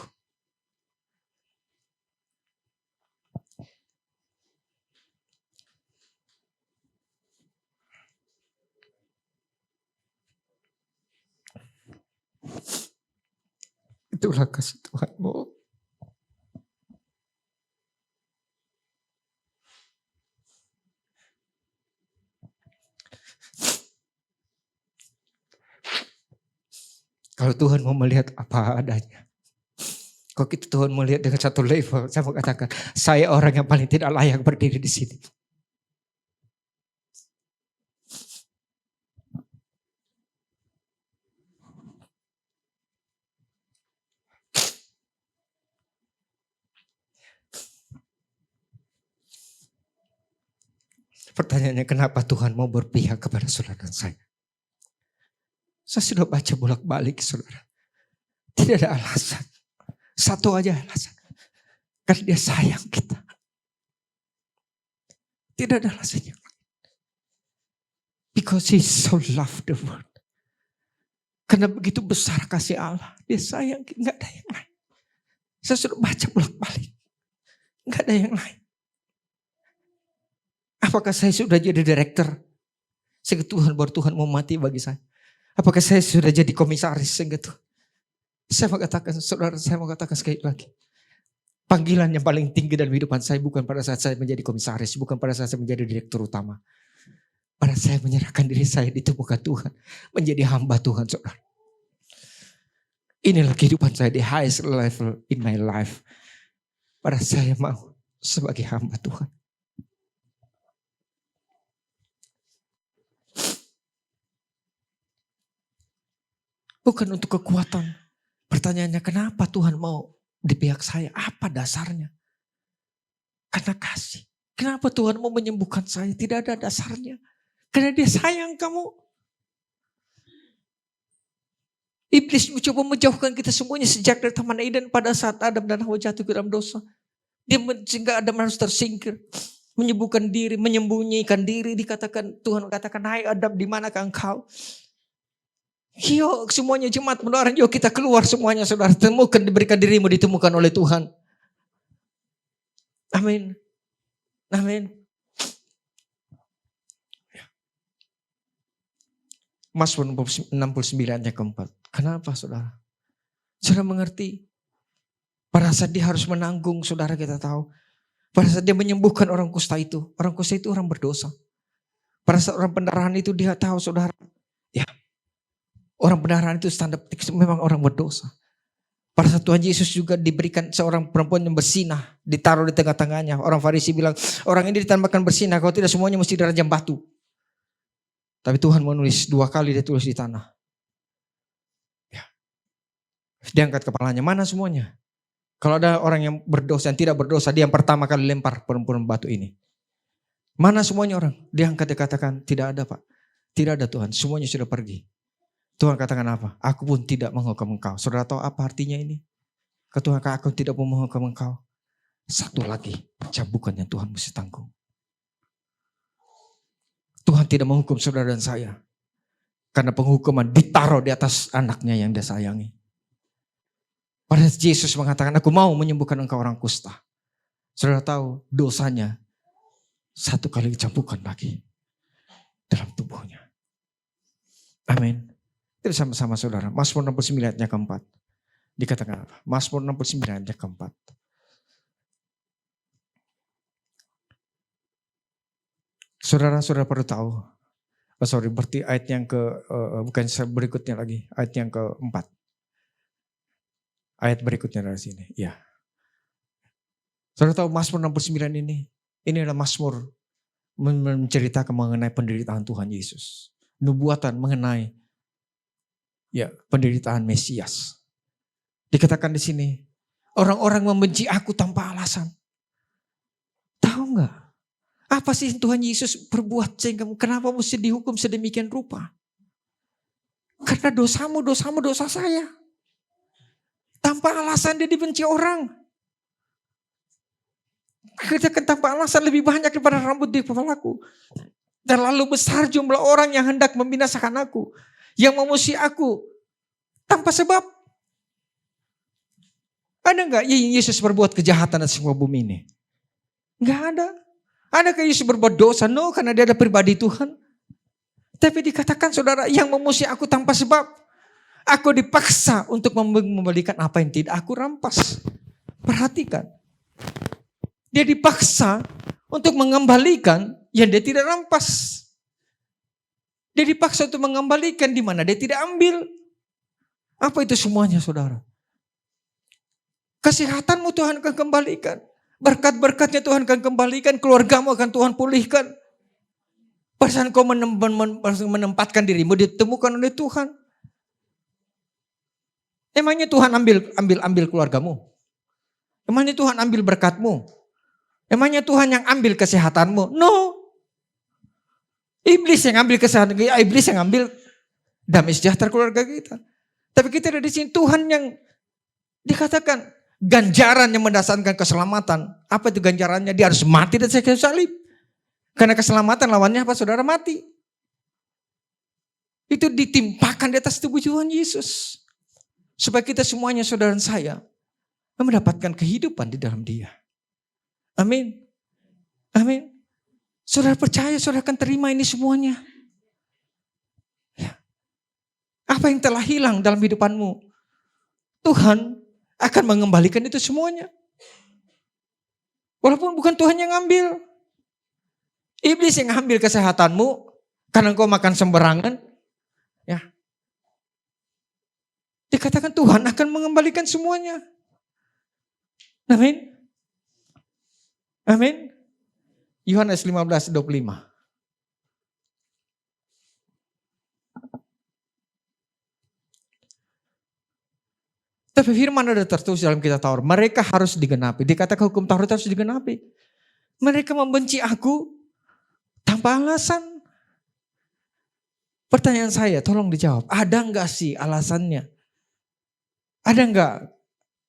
Itulah kasih Tuhanmu. Kalau Tuhan mau melihat apa adanya. Kalau kita Tuhan mau lihat dengan satu level, saya mau katakan, saya orang yang paling tidak layak berdiri di sini. Pertanyaannya, kenapa Tuhan mau berpihak kepada saudara dan saya? Saya sudah baca bolak-balik saudara. Tidak ada alasan. Satu aja alasan. Karena dia sayang kita. Tidak ada alasan yang lain. Because he so loved the world. Karena begitu besar kasih Allah. Dia sayang, nggak ada yang lain. Saya sudah baca bolak-balik. Nggak ada yang lain. Apakah saya sudah jadi direktur? Sehingga Tuhan baru Tuhan mau mati bagi saya. Apakah saya sudah jadi komisaris sehingga Tuhan? Saya mau katakan, saudara, saya mau katakan sekali lagi. Panggilan yang paling tinggi dalam kehidupan saya bukan pada saat saya menjadi komisaris. Bukan pada saat saya menjadi direktur utama. Pada saya menyerahkan diri saya di muka Tuhan. Menjadi hamba Tuhan, saudara. Inilah kehidupan saya di highest level in my life. Pada saya mau sebagai hamba Tuhan. Bukan untuk kekuatan. Pertanyaannya, kenapa Tuhan mau di pihak saya? Apa dasarnya? Karena kasih. Kenapa Tuhan mau menyembuhkan saya? Tidak ada dasarnya. Karena dia sayang kamu. Iblis mencoba menjauhkan kita semuanya sejak dari Taman Eden pada saat Adam dan Hawa jatuh ke dalam dosa. Dia sehingga Adam harus tersingkir. Menyembuhkan diri, menyembunyikan diri. Dikatakan, Tuhan katakan, hai Adam, di manakah engkau? Yuk semuanya jemaat menarik, yuk kita keluar semuanya saudara. Temukan, diberikan dirimu ditemukan oleh Tuhan. Amin. Amin. Mazmur 69 ayat keempat. Kenapa saudara? Saudara mengerti? Pada saat dia harus menanggung, saudara kita tahu. Pada saat dia menyembuhkan orang kusta itu. Orang kusta itu orang berdosa. Pada saat orang pendarahan itu dia tahu saudara. Ya. Orang pendarahan itu standar memang orang berdosa. Pada saat Tuhan Yesus juga diberikan seorang perempuan yang bersinah. Ditaruh di tengah-tengahnya. Orang Farisi bilang, orang ini ditambahkan bersinah. Kalau tidak semuanya mesti dirajam batu. Tapi Tuhan menulis 2 kali dia tulis di tanah. Ya. Dia angkat kepalanya. Mana semuanya? Kalau ada orang yang berdosa, yang tidak berdosa, dia yang pertama kali lempar perempuan batu ini. Mana semuanya orang? Dia angkat, dia katakan, tidak ada Pak. Tidak ada Tuhan, semuanya sudah pergi. Tuhan katakan apa? Aku pun tidak menghukum engkau. Saudara tahu apa artinya ini? Tuhan, aku tidak mau menghukum engkau. Satu lagi, cambukan yang Tuhan mesti tanggung. Tuhan tidak menghukum saudara dan saya. Karena penghukuman ditaruh di atas anaknya yang dia sayangi. Pada Yesus mengatakan, aku mau menyembuhkan engkau orang kusta. Saudara tahu dosanya satu kali dicampukan lagi dalam tubuhnya. Amin. Itu sama-sama saudara. Mazmur 69 ayatnya keempat. Dikatakan apa? Mazmur 69 ayatnya keempat. Saudara-saudara perlu tahu. Berarti ayat yang bukan berikutnya lagi. Ayat yang keempat. Ayat berikutnya dari sini. Ya. Saudara tahu Mazmur 69 ini. Ini adalah Mazmur menceritakan mengenai penderitaan Tuhan Yesus. Nubuatan mengenai penderitaan Mesias. Dikatakan di sini, orang-orang membenci aku tanpa alasan. Tahu nggak? Apa sih Tuhan Yesus berbuat sehingga kenapa mesti dihukum sedemikian rupa? Karena dosamu, dosa saya. Tanpa alasan dia dibenci orang. Katakan tanpa alasan lebih banyak daripada rambut di kepalaku. Dan lalu besar jumlah orang yang hendak membinasakan aku. Yang memusuhi aku tanpa sebab. Ada enggak Yesus berbuat kejahatan atas semua bumi ini? Enggak ada. Adakah Yesus berbuat dosa? No, karena dia ada pribadi Tuhan. Tapi dikatakan saudara, yang memusuhi aku tanpa sebab. Aku dipaksa untuk membalikan apa yang tidak aku rampas. Perhatikan. Dia dipaksa untuk mengembalikan yang dia tidak rampas. Dia dipaksa untuk mengembalikan di mana dia tidak ambil. Apa itu semuanya saudara? Kesehatanmu Tuhan akan kembalikan. Berkat-berkatnya Tuhan akan kembalikan. Keluargamu akan Tuhan pulihkan. Pada saat kau menempatkan dirimu ditemukan oleh Tuhan. Emangnya Tuhan ambil keluargamu? Emangnya Tuhan ambil berkatmu? Emangnya Tuhan yang ambil kesehatanmu? No. Iblis yang ngambil kesehatan kita, iblis yang ngambil damai sejahtera keluarga kita. Tapi kita ada di sini Tuhan yang dikatakan ganjaran yang mendasarkan keselamatan. Apa itu ganjarannya? Dia harus mati dan kayu salib. Karena keselamatan lawannya apa saudara? Mati. Itu ditimpakan di atas tubuh Tuhan Yesus. Supaya kita semuanya saudara dan saya mendapatkan kehidupan di dalam Dia. Amin. Amin. Saudara percaya, saudara akan terima ini semuanya. Ya. Apa yang telah hilang dalam hidupanmu? Tuhan akan mengembalikan itu semuanya. Walaupun bukan Tuhan yang ngambil. Iblis yang ngambil kesehatanmu karena engkau makan sembarangan. Ya. Dikatakan Tuhan akan mengembalikan semuanya. Amin. Amin. Yohanes 15:25. Tapi firman ada tertulis dalam kitab Taurat, mereka harus digenapi. Dikatakan hukum Taurat harus digenapi. Mereka membenci aku tanpa alasan. Pertanyaan saya, tolong dijawab. Ada enggak sih alasannya? Ada enggak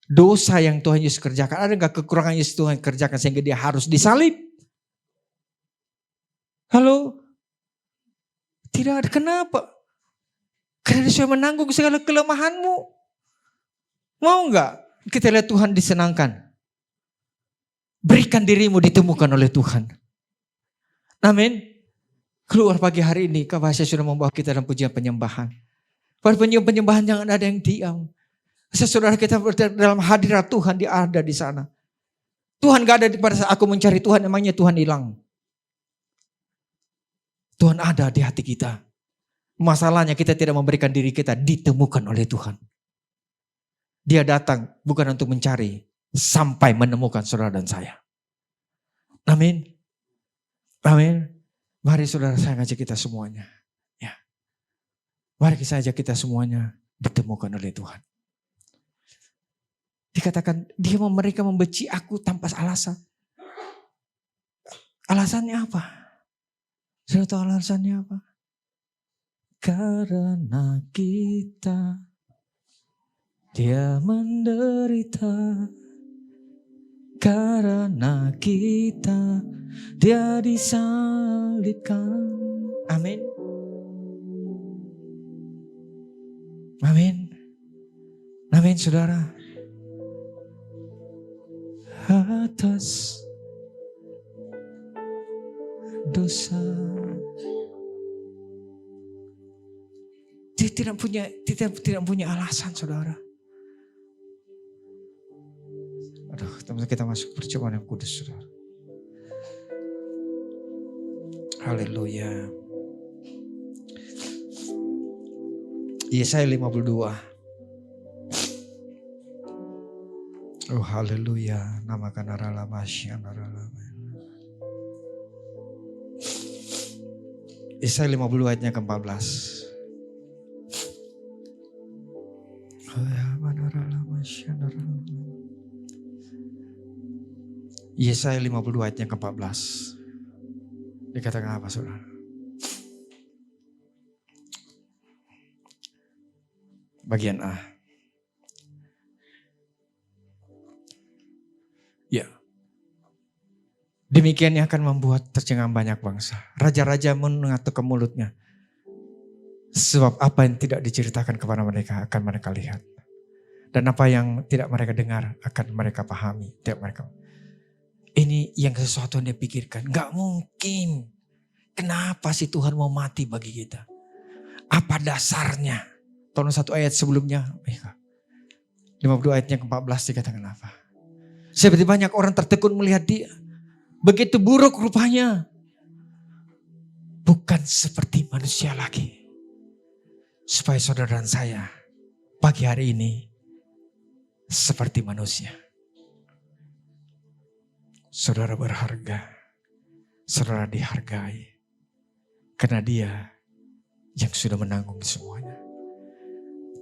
dosa yang Tuhan Yesus kerjakan? Ada enggak kekurangan Yesus Tuhan kerjakan sehingga dia harus disalib? Halo? Tidak ada. Kenapa? Karena dia sudah menanggung segala kelemahanmu. Mau enggak kita lihat Tuhan disenangkan? Berikan dirimu ditemukan oleh Tuhan. Amin. Keluar pagi hari ini, Kak Basya sudah membawa kita dalam pujian penyembahan. Pada penyembahan jangan ada yang diam. Saudara kita dalam hadirat Tuhan, dia ada di sana. Tuhan gak ada pada saat aku mencari Tuhan, emangnya Tuhan hilang. Tuhan ada di hati kita. Masalahnya kita tidak memberikan diri kita ditemukan oleh Tuhan. Dia datang bukan untuk mencari, sampai menemukan saudara dan saya. Amin. Amin. Mari saudara saya ngajak kita semuanya. Ya. Mari saya ajak kita semuanya ditemukan oleh Tuhan. Dikatakan mereka membenci aku tanpa alasan. Alasannya apa? Saudara tahu alasannya apa? Karena kita dia menderita. Karena kita dia disalibkan. Amin. Amin. Amin saudara. Atas dosa. Dia tidak punya alasan saudara. Aduh, teman-teman kita masuk percobaan yang kudus saudara. Haleluya. Yesaya 52. Oh haleluya. Namakan arala masya arala. Yesaya 52 ayatnya ke-14. Yesaya 52 ayatnya ke-14. Dikatakan apa saudara? Bagian A. Ya. Demikian yang akan membuat tercengang banyak bangsa. Raja-raja mengatuk ke mulutnya. Sebab apa yang tidak diceritakan kepada mereka akan mereka lihat. Dan apa yang tidak mereka dengar akan mereka pahami. Ini yang sesuatu yang dia pikirkan. Gak mungkin. Kenapa sih Tuhan mau mati bagi kita? Apa dasarnya? Tolong satu ayat sebelumnya. 52 ayatnya ke-14 dikatakan apa? Seperti banyak orang tertekun melihat dia. Begitu buruk rupanya. Bukan seperti manusia lagi. Supaya saudara dan saya pagi hari ini seperti manusia. Saudara berharga. Saudara dihargai. Karena dia yang sudah menanggung semuanya.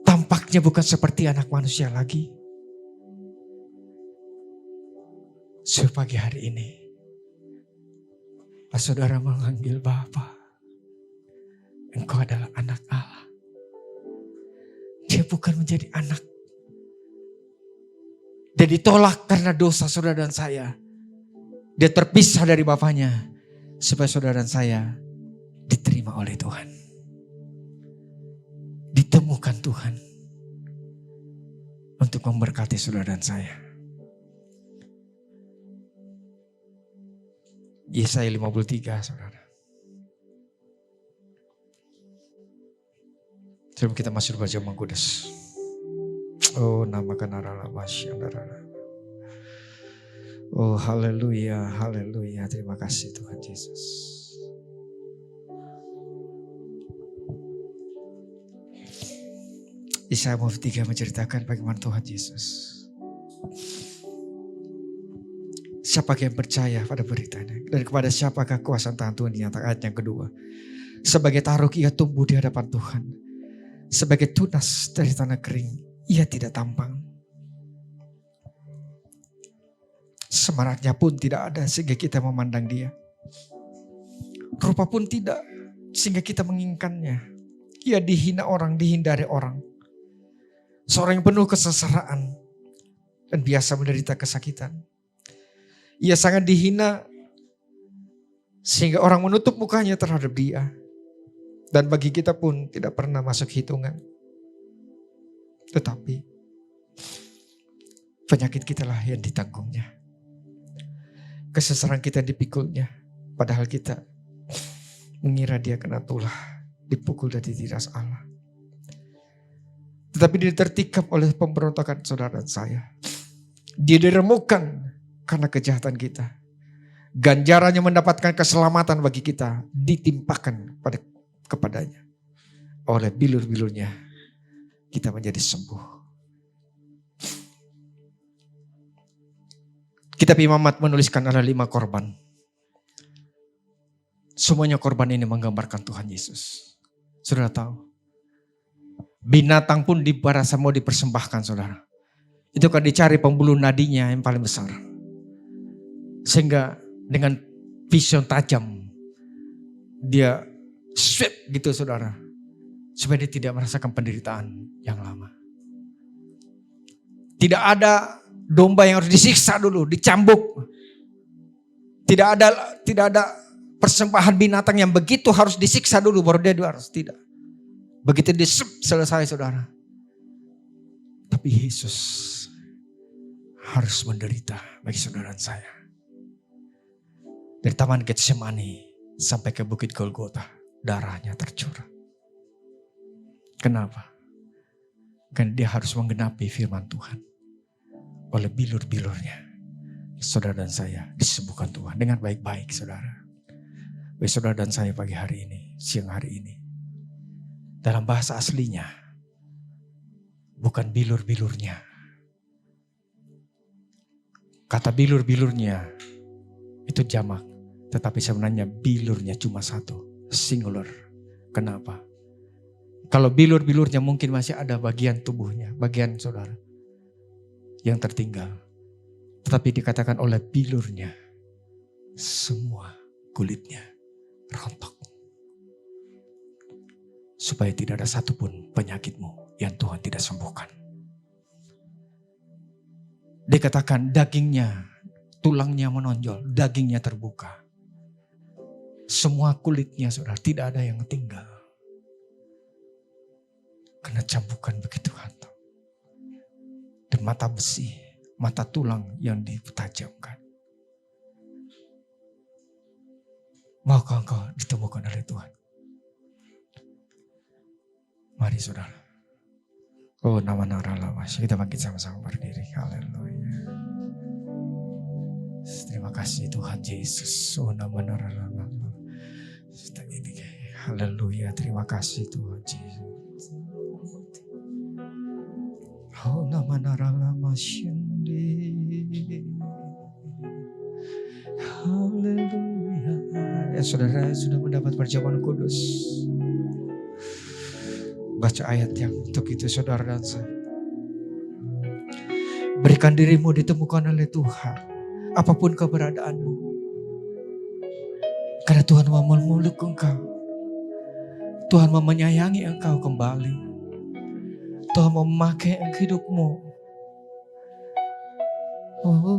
Tampaknya bukan seperti anak manusia lagi. Supaya pagi hari ini pas saudara memanggil Bapa, engkau adalah anak Allah. Dia bukan menjadi anak. Dia ditolak karena dosa saudara dan saya. Dia terpisah dari bapaknya. Supaya saudara dan saya diterima oleh Tuhan. Ditemukan Tuhan. Untuk memberkati saudara dan saya. Yesaya 53 saudara. Sebelum kita masuk baca Mengkudus. Oh, namakan Allah masyarakat. Oh, haleluya, haleluya. Terima kasih Tuhan Yesus. Yesaya 53 menceritakan bagaimana Tuhan Yesus. Siapa yang percaya pada beritanya? Dan kepada siapakah kuasa tangan Tuhan dinyatakan? Ayat yang kedua. Sebagai taruk ia tumbuh di hadapan Tuhan. Sebagai tunas dari tanah kering, ia tidak tampang. Semaraknya pun tidak ada sehingga kita memandang dia. Rupa pun tidak sehingga kita menginginkannya. Ia dihina orang, dihindari orang. Seorang yang penuh kesengsaraan dan biasa menderita kesakitan. Ia sangat dihina sehingga orang menutup mukanya terhadap dia. Dan bagi kita pun tidak pernah masuk hitungan. Tetapi penyakit kita lah yang ditanggungnya. Kesesaran kita dipikulnya. Padahal kita mengira dia kena tulah, dipukul dan ditindas Allah. Tetapi dia tertikam oleh pemberontakan saudara dan saya. Dia diremukkan karena kejahatan kita. Ganjarannya mendapatkan keselamatan bagi kita ditimpakan kepadanya. Oleh bilur-bilurnya kita menjadi sembuh. Kitab Imamat menuliskan ada 5 korban. Semuanya korban ini menggambarkan Tuhan Yesus. Saudara tahu, binatang pun dibarasa mau dipersembahkan saudara. Itu kan dicari pembuluh nadinya yang paling besar. Sehingga dengan pisau tajam dia sweep gitu saudara. Supaya dia tidak merasakan penderitaan yang lama. Tidak ada domba yang harus disiksa dulu, dicambuk. Tidak ada persembahan binatang yang begitu harus disiksa dulu baru dia harus, tidak. Begitu selesai saudara. Tapi Yesus harus menderita bagi saudara dan saya. Dari Taman Getsemani sampai ke Bukit Golgota, darahnya tercurah. Kenapa? Karena dia harus menggenapi firman Tuhan. Oleh bilur-bilurnya, saudara dan saya disembuhkan Tuhan dengan baik-baik saudara. Bagi saudara dan saya pagi hari ini, siang hari ini. Dalam bahasa aslinya, bukan bilur-bilurnya. Kata bilur-bilurnya itu jamak. Tetapi sebenarnya bilurnya cuma satu, singular. Kenapa? Kalau bilur-bilurnya mungkin masih ada bagian tubuhnya, bagian saudara yang tertinggal. Tetapi dikatakan oleh bilurnya, semua kulitnya rontok. Supaya tidak ada satupun penyakitmu yang Tuhan tidak sembuhkan. Dikatakan dagingnya, tulangnya menonjol, dagingnya terbuka. Semua kulitnya saudara, tidak ada yang tinggal. Karena cambukan begitu hantam. Dan mata besi, mata tulang yang ditajamkan. Maukah engkau ditemukan oleh Tuhan? Mari saudara. Oh nama Allah, kita bangkit sama-sama berdiri. Haleluya. Terima kasih Tuhan Yesus. Oh nama Allah. Haleluya. Terima kasih Tuhan Yesus. Oh nama Allah masyindi. Haleluya. Ya saudara sudah mendapat perjamuan kudus. Baca ayat yang untuk itu saudara dan saya. Berikan dirimu ditemukan oleh Tuhan. Apapun keberadaanmu. Karena Tuhan mau memeluk engkau. Tuhan mau menyayangi engkau kembali. Tuhan mau memakai hidupmu. Oh,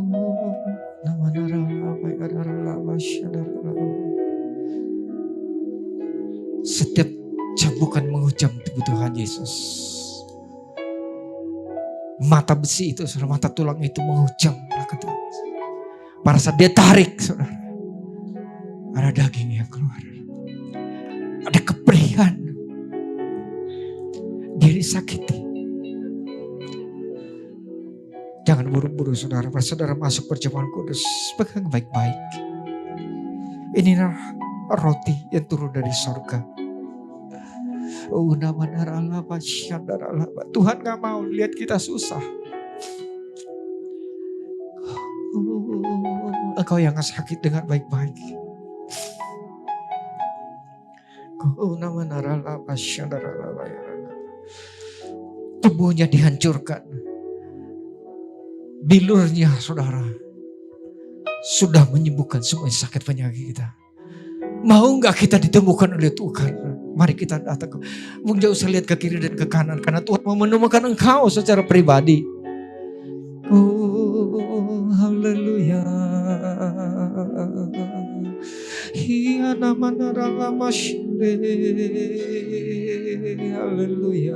setiap cambukan menghujam tubuh Tuhan Yesus. Mata besi itu, saudara, mata tulang itu menghujam ke Tuhan. Pada saat dia tarik, saudara, ada daging yang keluar. Ada keperihan. Dia disakiti. Jangan buru-buru, saudara. Pada saudara masuk perjamuan kudus, pegang baik-baik. Inilah roti yang turun dari sorga. Oh, Tuhan gak mau lihat kita susah. Engkau yang sakit dengar baik-baik. Tubuhnya dihancurkan. Bilurnya, saudara, sudah menyembuhkan semua sakit penyakit kita. Mau gak kita ditemukan oleh Tuhan? Mari kita datang. Mungkin jauh usah lihat ke kiri dan ke kanan. Karena Tuhan mau menemukan engkau secara pribadi. Oh, haleluya. Haleluya. Haleluya.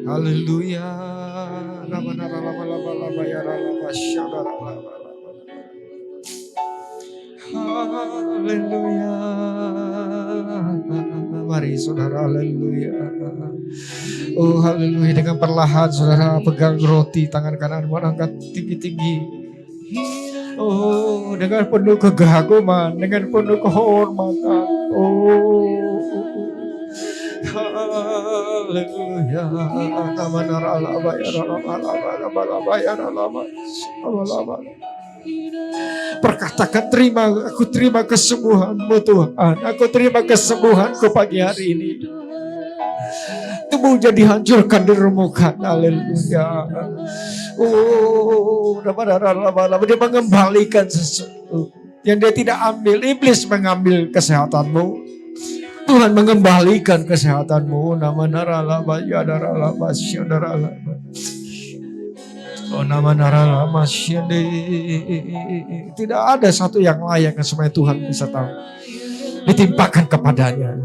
Haleluya. Haleluya. Mari saudara, haleluya. Oh haleluya. Dengan perlahan saudara pegang roti, tangan kanan mengangkat tinggi-tinggi. Oh, dengan penuh kegaguman, dengan penuh kehormatan. Oh, haleluya. Perkatakan terima, aku terima kesembuhanmu Tuhan. Aku terima kesembuhanku pagi hari ini. Tubuhnya dihancurkan, diremukkan. Haleluya. Oh, dia mengembalikan sesuatu yang dia tidak ambil. Iblis mengambil kesehatanmu. Tuhan mengembalikan kesehatanmu. Tidak ada satu yang layak yang semuanya Tuhan bisa tahu. Ditimpakan kepadanya.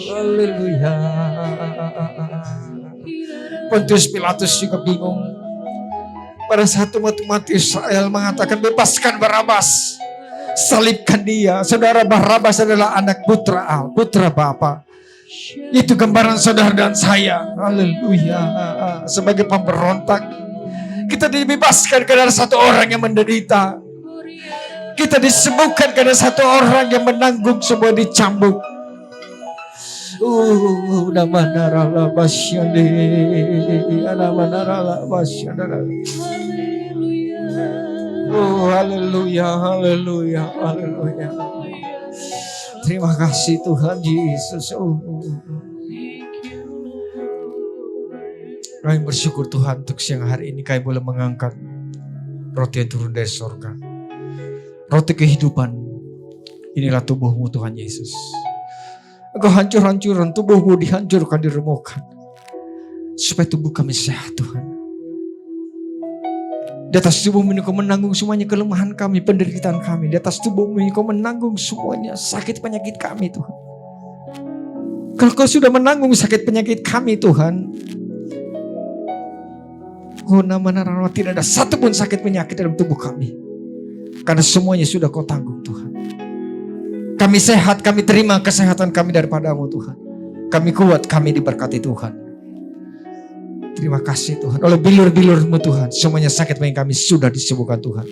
Haleluya. Pontius Pilatus juga bingung. Pada saat umat Israel mengatakan bebaskan Barabas, salibkan dia. Saudara, Barabas adalah anak putra Allah, putra Bapa. Itu gambaran saudara dan saya. Haleluya. Sebagai pemberontak, kita dibebaskan karena satu orang yang menderita. Kita disembuhkan karena satu orang yang menanggung semua dicambuk. Oh, haleluya, haleluya, haleluya. Terima kasih Tuhan Yesus. Kami bersyukur Tuhan untuk siang hari ini kami boleh mengangkat roti yang turun dari surga. Roti kehidupan. Inilah tubuhmu Tuhan Yesus. Engkau hancur-hancuran, tubuhmu dihancurkan, diremukkan. Supaya tubuh kami sehat Tuhan. Di atas tubuhmu ini kau menanggung semuanya kelemahan kami, penderitaan kami. Di atas tubuhmu ini kau menanggung semuanya sakit penyakit kami Tuhan. Kalau kau sudah menanggung sakit penyakit kami Tuhan. Oh nama-nama tidak ada satupun sakit penyakit dalam tubuh kami. Karena semuanya sudah kau tanggung Tuhan. Kami sehat, kami terima kesehatan kami daripadamu Tuhan. Kami kuat, kami diberkati Tuhan. Terima kasih Tuhan. Oleh bilur-bilur-Mu Tuhan, semuanya sakit penyakit kami sudah disembuhkan Tuhan.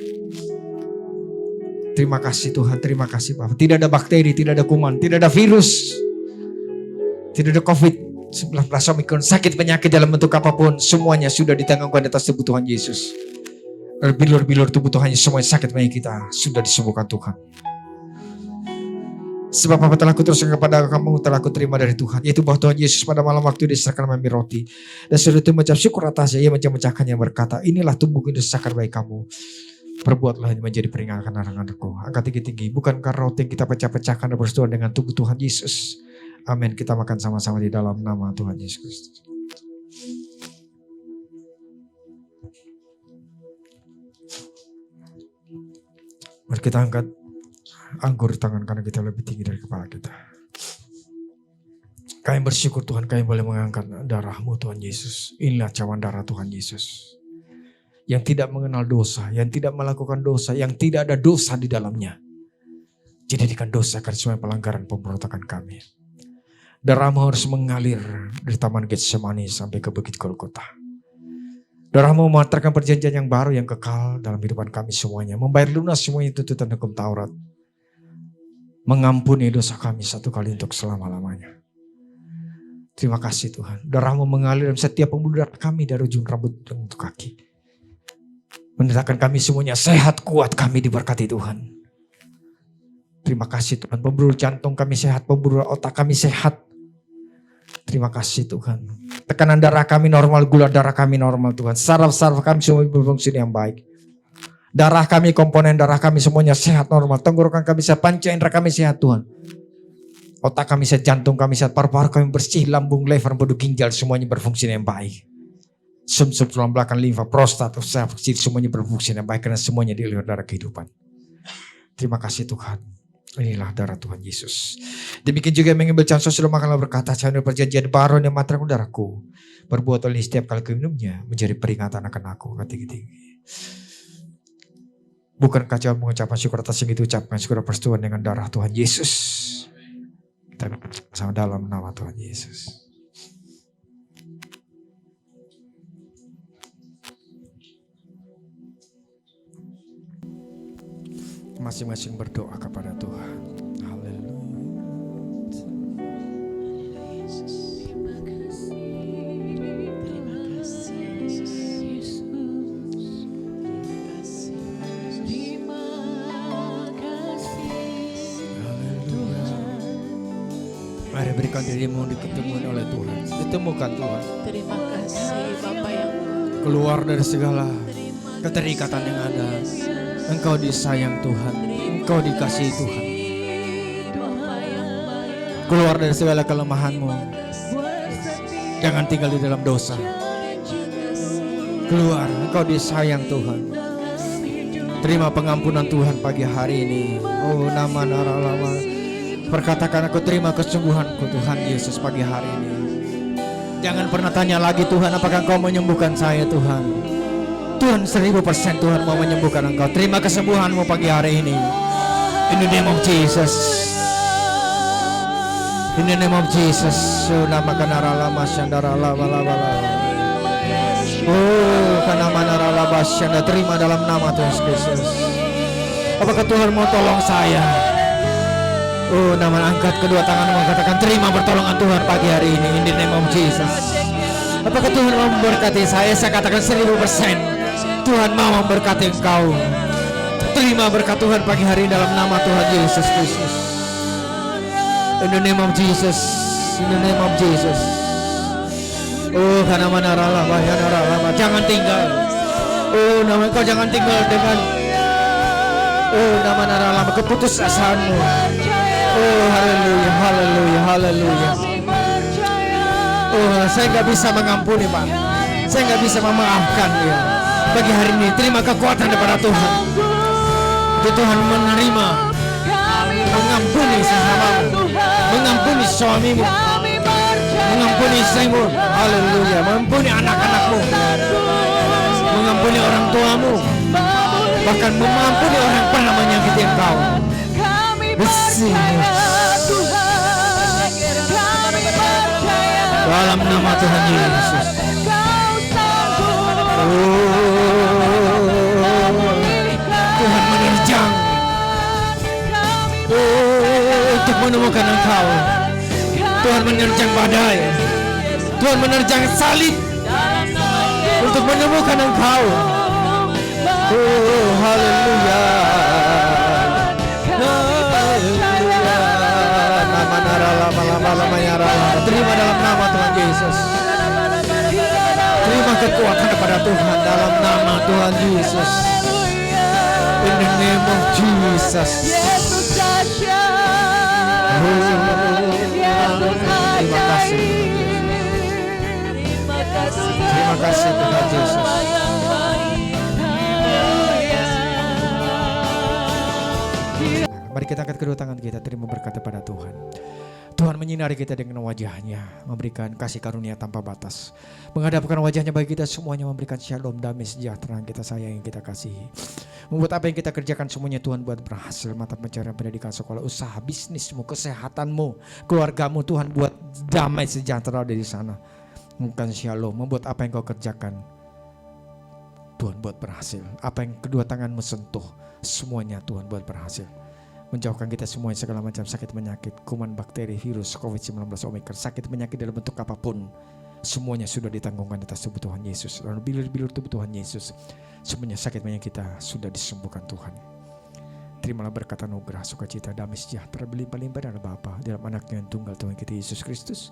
Terima kasih Tuhan, terima kasih Bapak. Tidak ada bakteri, tidak ada kuman, tidak ada virus. Tidak ada COVID-19, Omikron, sakit penyakit dalam bentuk apapun. Semuanya sudah ditanggungkan di atas tubuh Tuhan Yesus. Oleh bilur-bilur tubuh Tuhan Yesus, semuanya sakit penyakit kita sudah disembuhkan Tuhan. Sebab apa telah kuteruskan kepada kamu telah kuterima dari Tuhan, yaitu bahwa Tuhan Yesus pada malam waktu diserahkan mengambil roti, dan setelah itu mengucap syukur atasnya, ia memecahkannya berkata, inilah tubuhku yang disesakkan bagi kamu, perbuatlah ini menjadi peringatan anak-anakku. Angkat tinggi-tinggi, bukankah roti yang kita pecah-pecahkan dan bersetujuan dengan tubuh Tuhan Yesus? Amin. Kita makan sama-sama di dalam nama Tuhan Yesus Kristus. Mari kita angkat anggur di tangan kanan kita lebih tinggi dari kepala kita. Kami bersyukur Tuhan, kami boleh mengangkat darah-Mu Tuhan Yesus. Inilah cawan darah Tuhan Yesus. Yang tidak mengenal dosa, yang tidak melakukan dosa, yang tidak ada dosa di dalamnya. Jadikan dosa akan semua pelanggaran pemberontakan kami. Darah-Mu harus mengalir dari Taman Getsemani sampai ke Bukit Golgota. Darah-Mu mematahkan perjanjian yang baru yang kekal dalam kehidupan kami semuanya. Membayar lunas semuanya tuntutan hukum Taurat. Mengampuni dosa kami satu kali untuk selama-lamanya. Terima kasih Tuhan. Darah-Mu mengalir dalam setiap pembuluh darah kami dari ujung rambut untuk kaki. Mendatangkan kami semuanya sehat, kuat, kami diberkati Tuhan. Terima kasih Tuhan. Pembuluh jantung kami sehat, pembuluh otak kami sehat. Terima kasih Tuhan. Tekanan darah kami normal, gula darah kami normal Tuhan. Saraf-saraf kami semua berfungsi yang baik. Darah kami, komponen darah kami semuanya sehat normal. Tenggorokan kami sehat, panca indera kami sehat Tuhan. Otak kami sehat, jantung kami sehat, paru-paru kami bersih, lambung, lever, empedu, ginjal semuanya berfungsi yang baik. Sumsum tulang belakang, limfa, prostat, usaha kecil semuanya berfungsi yang baik karena semuanya dialir darah kehidupan. Terima kasih Tuhan. Inilah darah Tuhan Yesus. Demikian juga yang mengambil cawan sudah makanlah berkata, cawan perjanjian baru yang matang darahku. Berbuat oleh setiap kali kau minumnya menjadi peringatan akan aku. Tinggi-tinggi. Bukankah cawan mengucapkan syukur atas yang diucapkan, syukur persetujuan dengan darah Tuhan Yesus. Kita bersama dalam nama Tuhan Yesus. Masing-masing berdoa kepada Tuhan. Haleluya. Mari berikan dirimu diketemukan oleh Tuhan. Ditemukan Tuhan. Terima kasih Bapak yang Keluar dari segala keterikatan yang ada. Engkau disayang Tuhan. Engkau dikasihi Tuhan. Keluar dari segala kelemahanmu. Jangan tinggal di dalam dosa. Keluar, engkau disayang Tuhan. Terima pengampunan Tuhan pagi hari ini. Oh nama naralama. Perkatakan aku terima kesungguhanku Tuhan Yesus pagi hari ini. Jangan pernah tanya lagi Tuhan apakah engkau menyembuhkan saya Tuhan. Tuhan 1000% Tuhan mau menyembuhkan engkau. Terima kesembuhanmu pagi hari ini. In the name of Jesus. In the name of Jesus. Nama kanaralama syandaralama. Oh karena manaralama syanda. Terima dalam nama Tuhan Yesus. Apakah Tuhan mau tolong saya? Oh, nama angkat kedua tanganmu katakan terima pertolongan Tuhan pagi hari ini. In the name of Jesus. Apakah Tuhan mau memberkati saya? Saya katakan 1000%. Tuhan mau memberkati engkau. Terima berkat Tuhan pagi hari ini dalam nama Tuhan Yesus Kristus. In the name of Jesus. In the name of Jesus. Oh, karena mana ralama, ya ralama. Jangan tinggal. Oh, nama engkau jangan tinggal dengan nama ralama keputusasaanmu. Oh haleluya, haleluya, haleluya. Oh saya gak bisa mengampuni Pak. Saya gak bisa memaafkan dia. Pagi hari ini terima kekuatan daripada Tuhan. Tuhan menerima, mengampuni sesamamu, mengampuni suamimu, mengampuni istrimu. Haleluya, mengampuni anak-anakmu, mengampuni orang tuamu, bahkan mengampuni orang yang pernah menyakiti engkau. Bersih dalam nama Tuhan Yesus. Tuhan menerjang untuk menemukan engkau. Tuhan menerjang badai. Tuhan menerjang salib untuk menemukan engkau. Oh haleluya. terima dalam nama Tuhan Yesus. Terima kekuatan kepada Tuhan dalam nama Tuhan Yesus. In the name of Jesus. Yesus dahsyat. Yesus ajaib. Terima kasih. Terima kasih Tuhan Yesus. Yang baik. Haleluya. Mari kita angkat kedua tangan kita, terima berkat kepada Tuhan. Tuhan menyinari kita dengan wajahnya, memberikan kasih karunia tanpa batas. Menghadapkan wajahnya bagi kita semuanya, memberikan shalom, damai, sejahtera yang kita sayangi, yang kita kasihi. Membuat apa yang kita kerjakan semuanya Tuhan buat berhasil. Mata pencarian, pendidikan, sekolah, usaha, bisnismu, kesehatanmu, keluargamu Tuhan buat damai, sejahtera dari sana. Bukan shalom, membuat apa yang kau kerjakan Tuhan buat berhasil. Apa yang kedua tanganmu sentuh, semuanya Tuhan buat berhasil. Menjauhkan kita semuanya segala macam sakit penyakit, kuman, bakteri, virus, COVID-19, Omikron, sakit penyakit dalam bentuk apapun. Semuanya sudah ditanggungkan atas tubuh Tuhan Yesus. Lalu bilur-bilur tubuh Tuhan Yesus, semuanya sakit penyakit kita sudah disembuhkan Tuhan. Terimalah berkat anugerah, sukacita, damai, sejahtera, berlimpah-limpah dari Bapa dalam anaknya yang tunggal Tuhan kita Yesus Kristus.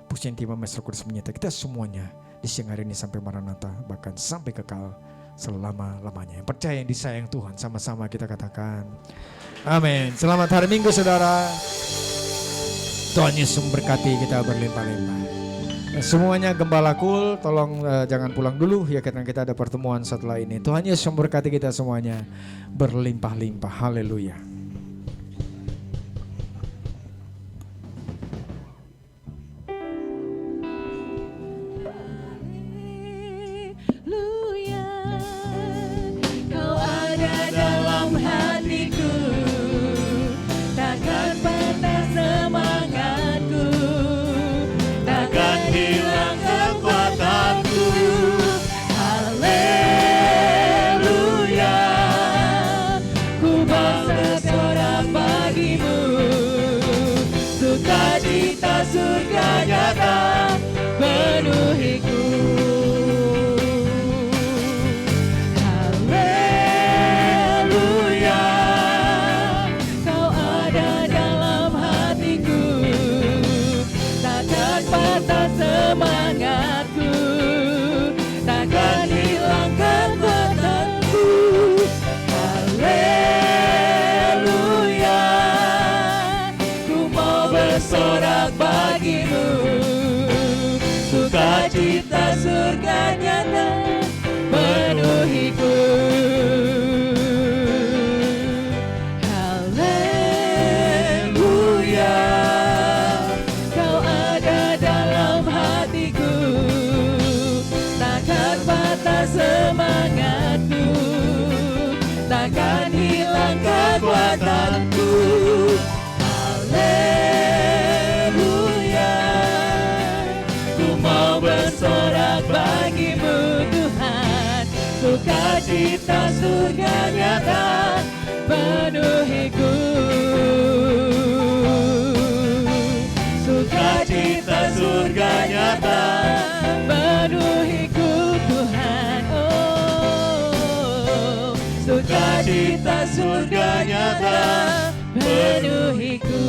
Pujian timah Master Kudus menyertai kita semuanya di siang hari ini sampai Maranatha, bahkan sampai kekal selama-lamanya. Yang percaya yang disayang Tuhan, sama-sama kita katakan amin. Selamat hari Minggu saudara. Tuhan Yesus memberkati kita berlimpah-limpah. Semuanya Gembala Kul, tolong jangan pulang dulu ya, karena kita ada pertemuan setelah ini. Tuhan Yesus memberkati kita semuanya berlimpah-limpah. Haleluya. Kau ada dalam hatiku, takkan patah semangatku, takkan hilang kekuatanku. Haleluya, ku bersorak bagimu, sukacita surga nyata penuhiku. Semangatku takkan hilang kekuatanku. Haleluya, ku mau bersorak bagimu, sukacita surga nyata penuhiku. Semangatku takkan hilang kekuatanku. Haleluya, ku mau bersorak bagimu Tuhan, sukacita surga nyata penuhiku. Sukacita surga nyata penuhiku Tuhan. Sukacita surga nyata penuhiku.